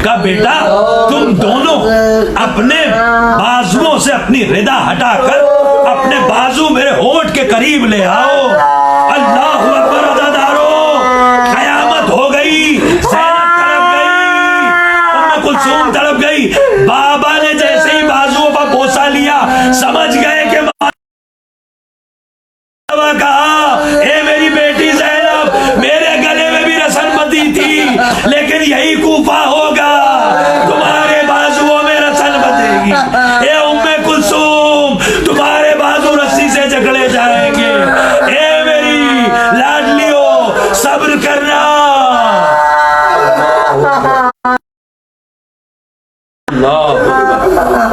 Speaker 2: कहा बेटा तुम दोनों अपने बाजुओं से अपनी रिदा हटाकर अपने बाजू मेरे होठ के करीब ले आओ। अल्लाहु अकबर अज़ादारो, कयामत हो गई, ज़ैनब तड़प गई, उम्मे कुलसूम तड़प गई। बाबा ने जैसे ही बाजुओं पर बोसा लिया, समझ गए कि कहा, ए मेरी बेटी ज़ैनब, मेरे गले में भी रसन बंधी थी, लेकिन यही कूफा होगा, तुम्हारे बाजुओं में रसन बंधेगी। ए उम्मे कुलसूम, तुम्हारे बाजू रस्सी से जकड़े जाएंगे। ए मेरी लाडलियो, सब्र करना।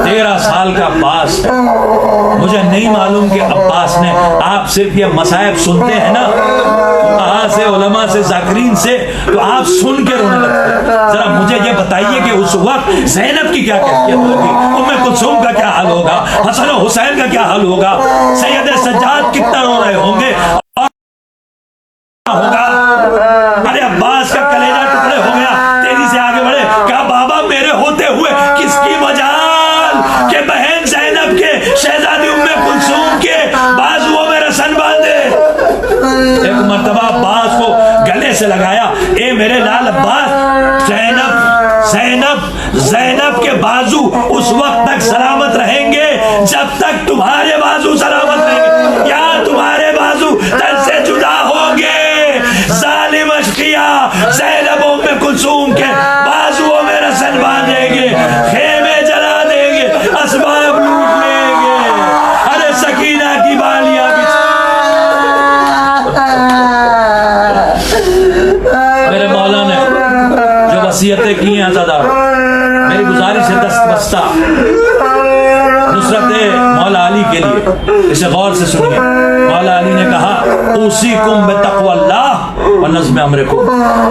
Speaker 2: 13 साल का अब्बास है। मुझे नहीं मालूम कि अब्बास ने, आप सिर्फ ये मसाइब सुनते हैं ना, कहाँ से उलमा से ज़ाकिरीन से, तो आप सुन के रोने लगते हैं। जरा मुझे ये बताइए कि उस वक्त ज़ैनब की क्या कैफियत होगी, उम्मे कुलसूम का क्या हाल होगा, हसन और हुसैन का क्या हाल होगा, सैयद सज्जाद कितना रो रहे होंगे होगा। अरे अब्बास का कलेजा टुकड़े हो गया, तेजी से आगे बढ़े, कहा बाबा मेरे होते हुए किसकी मजाल के बहन ज़ैनब के, शहजादी उम्मे कुलसूम के बाजुओं में रसन बांधे। एक मर्तबा अब्बास को गले से लगाया, ए मेरे लाल अब्बास, ज़ैनब के बाजू उस वक्त तक सलामत रहेंगे जब तक तुम्हारे बाजू सलामत रहेंगे, या तुम्हारे बाजू तन से जुदा होंगे। जालिम अशकिया ज़ैनब उम्मे कुलसूम के बाजुओं में रसन बांधेंगे, खेमे जला देंगे, असबाब लूट लेंगे। अरे सकीना की बालियां मेरे मौला ने जो वसीयतें की हैं अज़ादार, मेरी गुजारिश है दस्त बस्ता नुसरत मौला अली के लिए, इसे गौर से सुनिए। मौला अली ने कहा, उसीकुम बितक़वल्लाह व नज़्म अमरिकुम,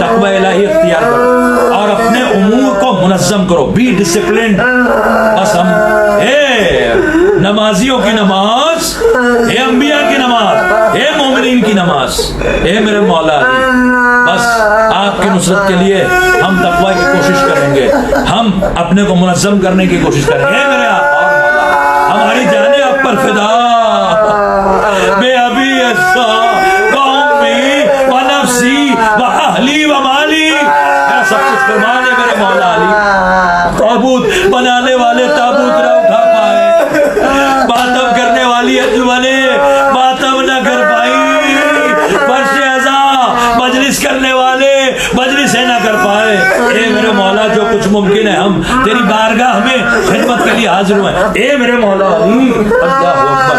Speaker 2: तक़वा इलाही इख्तियार करो और अपने उमूर को मुनज़्ज़म करो, बी डिसिप्लिन। बस हम नमाजियों की नमाज, हे अंबिया की नमाज, हे मोमिनीन की नमाज, हे मेरे मौला अली, बस आपकी नुसरत के लिए हम तक़वा की कोशिश करेंगे, हम अपने को मुनज़्ज़म करने की कोशिश करेंगे। हे मेरे आप और मौला, हमारी जाने आप पर फिदा, मैं अभी ऐसा कौमी व नफ्सी व अहली व माली, सब कुछ कुर्बान है मेरे मौला अली। ताबूत बनाने वाले ताबूत न उठा पाए, मातम करने वाली अंजुमने मातम न कर पाई, फर्श अज़ा मजलिस करने वाले मजलिस न कर पाए। ए मेरे मौला, जो कुछ मुमकिन है हम तेरी बारगाह में खिदमत के लिए हाजिर हुए। ए मेरे मौला अली, अल्लाहु अकबर।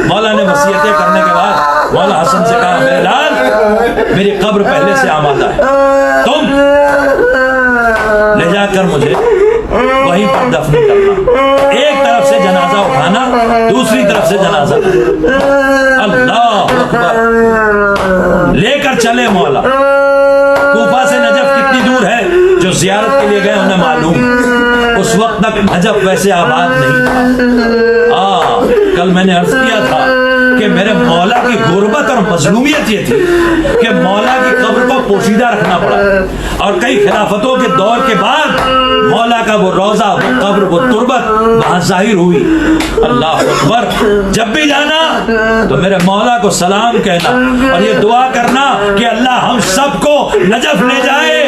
Speaker 2: मौला ने वसीयतें करने के बाद मौला हसन से कहा, मेरे लाल, मेरी कब्र पहले से आमादा है, तुम ले जाकर मुझे वहीं पर दफन करना। एक तरफ से जनाजा उठाना, दूसरी तरफ से जनाजा। अल्लाह अकबर। लेकर चले मौला। कूफा से नजफ कितनी दूर है, जो जियारत के लिए गए उन्हें मालूम। उस वक्त तक नजफ वैसे आबाद नहीं था। कल मैंने अर्ज किया था कि मेरे मौला की गुर्बत और मजलूमियत ये थी कि मौला की कब्र को पोशीदा रखना पड़ा, और कई खिलाफतों के दौर के बाद मौला का वो रोजा, वो कब्र, वो तुरबत वहां जाहिर हुई। अल्लाह अकबर। जब भी जाना तो मेरे मौला को सलाम कहना और ये दुआ करना कि अल्लाह हम सबको नजफ ले जाए,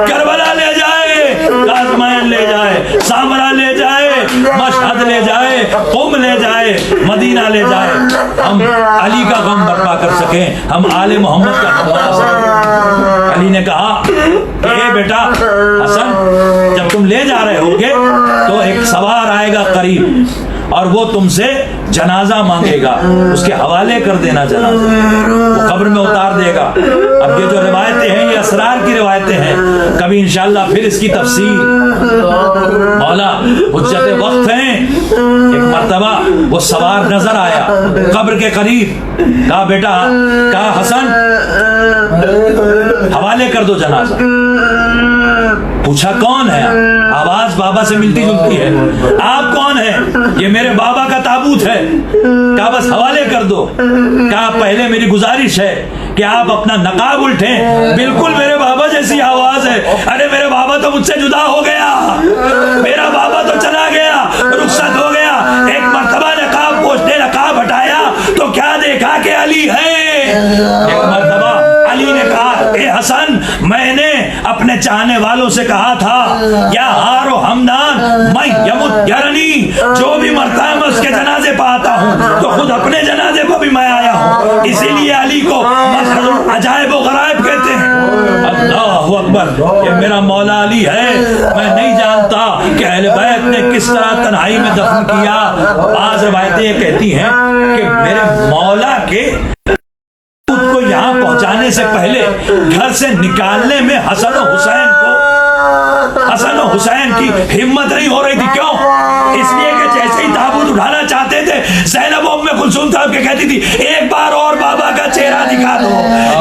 Speaker 2: करबला ले जाए, काज़मैन ले जाए, सामरा ले जाए, मशहद ले जाए, कुम ले जाए, मदीना ले जाए, हम अली का गम बर्पा कर सकें, हम आले मोहम्मद का गम बना सकें। अली ने कहा कि ए बेटा हसन, जब तुम ले जा रहे होगे तो एक सवार आएगा करीब और वो तुमसे जनाजा मांगेगा, उसके हवाले कर देना जनाजा, वो कब्र में उतार देगा। अब ये जो रिवायतें हैं ये असरार की रिवायतें हैं, कभी इंशाअल्लाह फिर इसकी तफसीर मौला हुज्जत वक्त हैं। एक मर्तबा वो सवार नजर आया कब्र के करीब, कहा बेटा, कहा हसन हवाले कर दो जनाजा। पूछा कौन है? आवाज बाबा से मिलती जुलती है। आप कौन है? ये मेरे बाबा का ताबूत है। कहा बस हवाले कर दो। कहा पहले मेरी गुजारिश है कि आप अपना नकाब उल्टें, बिल्कुल मेरे बाबा जैसी आवाज है। अरे मेरे बाबा तो मुझसे जुदा हो गया, मेरा बाबा तो चला गया, रुखसत हो गया। एक मर्तबा नकाब पोछने नकाब हटाया तो क्या देखा कि अली है। एक मर्तबा अली ने कहा ए हसन, मैंने अपने चाहने वालों से कहा था या हारो हमदान मैं यमुत यरनी, जो भी मरता है मैं उसके जनाजे पर आता हूँ, तो खुद अपने जनाजे पर भी मैं आया हूँ। इसीलिए अली को अजायब व गरायब कहते हैं। अल्लाहु अकबर, ये मेरा मौला अली है। मैं नहीं जानता कि अहले बैत ने किस तरह तन्हाई में दफन किया। आज रवायतें ये कहती हैं कि मेरे मौला के को यहाँ पहुंचाने से पहले घर से निकालने में हसन और हुसैन की हिम्मत नहीं हो रही थी। क्यों? इसलिए कि जैसे ही ताबूत उठाना चाहते थे, ज़ैनब उम्मे कुलसूम साहब के कहती थी एक बार और बाबा का चेहरा दिखा दो,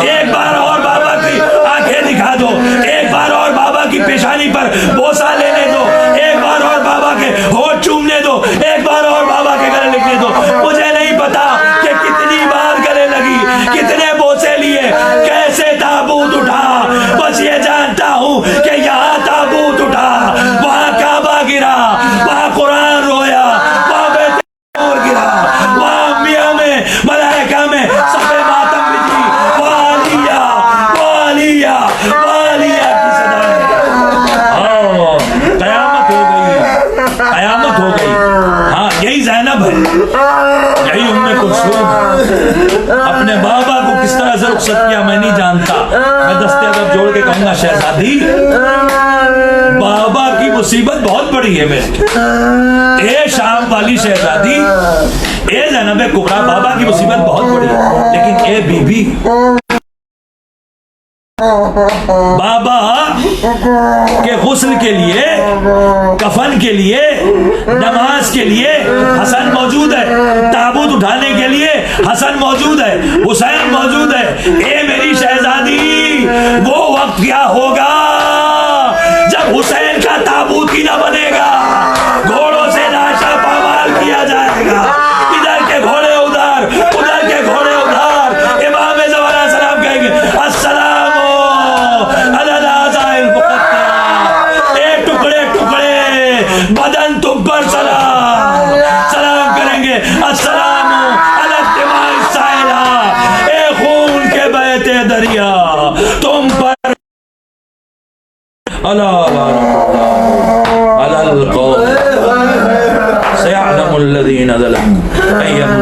Speaker 2: एक बार और बाबा की आंखें दिखा दो, एक बार और बाबा की पेशानी पर बोसा लेने दो, एक बार और बाबा के होठ चूमने दो, एक बार और बाबा के गले लिखने दो। मुझे नहीं पता कि कितनी बार गले लगी, कितने बोसे लिए, कैसे ताबूत उठा। बस ये जानता हूँ कि यहाँ ताबूत उठा, वहाँ काबा गिरा, वहाँ कुरान रोया, वहाँ बेतूर गिरा, वहाँ अंबिया में मलाइका में सफे मातम बिजी, वहाँ आलिया की सदाएं। कयामत हो गई। हाँ, यही ज़ैनब है, यही उम्मे कुलसूम। अपने बाबा को किस तरह से रुखसत किया मैं नहीं जानता। मैं दस्ते अदब जोड़ के कहूंगा शहजादी, बाबा की मुसीबत बहुत बड़ी है मेरे। ए शाम वाली शहजादी, ए ज़ैनब कुबरा, बाबा की मुसीबत बहुत बड़ी है, लेकिन ए बीबी, बाबा के गुस्ल के लिए, कफन के लिए, नमाज के लिए हसन मौजूद है, ताबूत उठाने के लिए हसन मौजूद है, हुसैन मौजूद है। ए मेरी शहजादी, वो वक्त क्या होगा जब हुसैन का ताबूत ही ना बनेगा, घोड़ों से लाशा पामाल किया जाएगा, इधर के घोड़े उधर, उधर के घोड़े उधर। इमाम ज़माना सलाम कहेंगे अस्सलाम, बदन तुम पर सलाम करेंगे। अस्सलाम अलैकुम साइला, ए खून के बहते दरिया तुम पर। अलल कौम सयअलमुल्लज़ीना ज़लमू अय्युल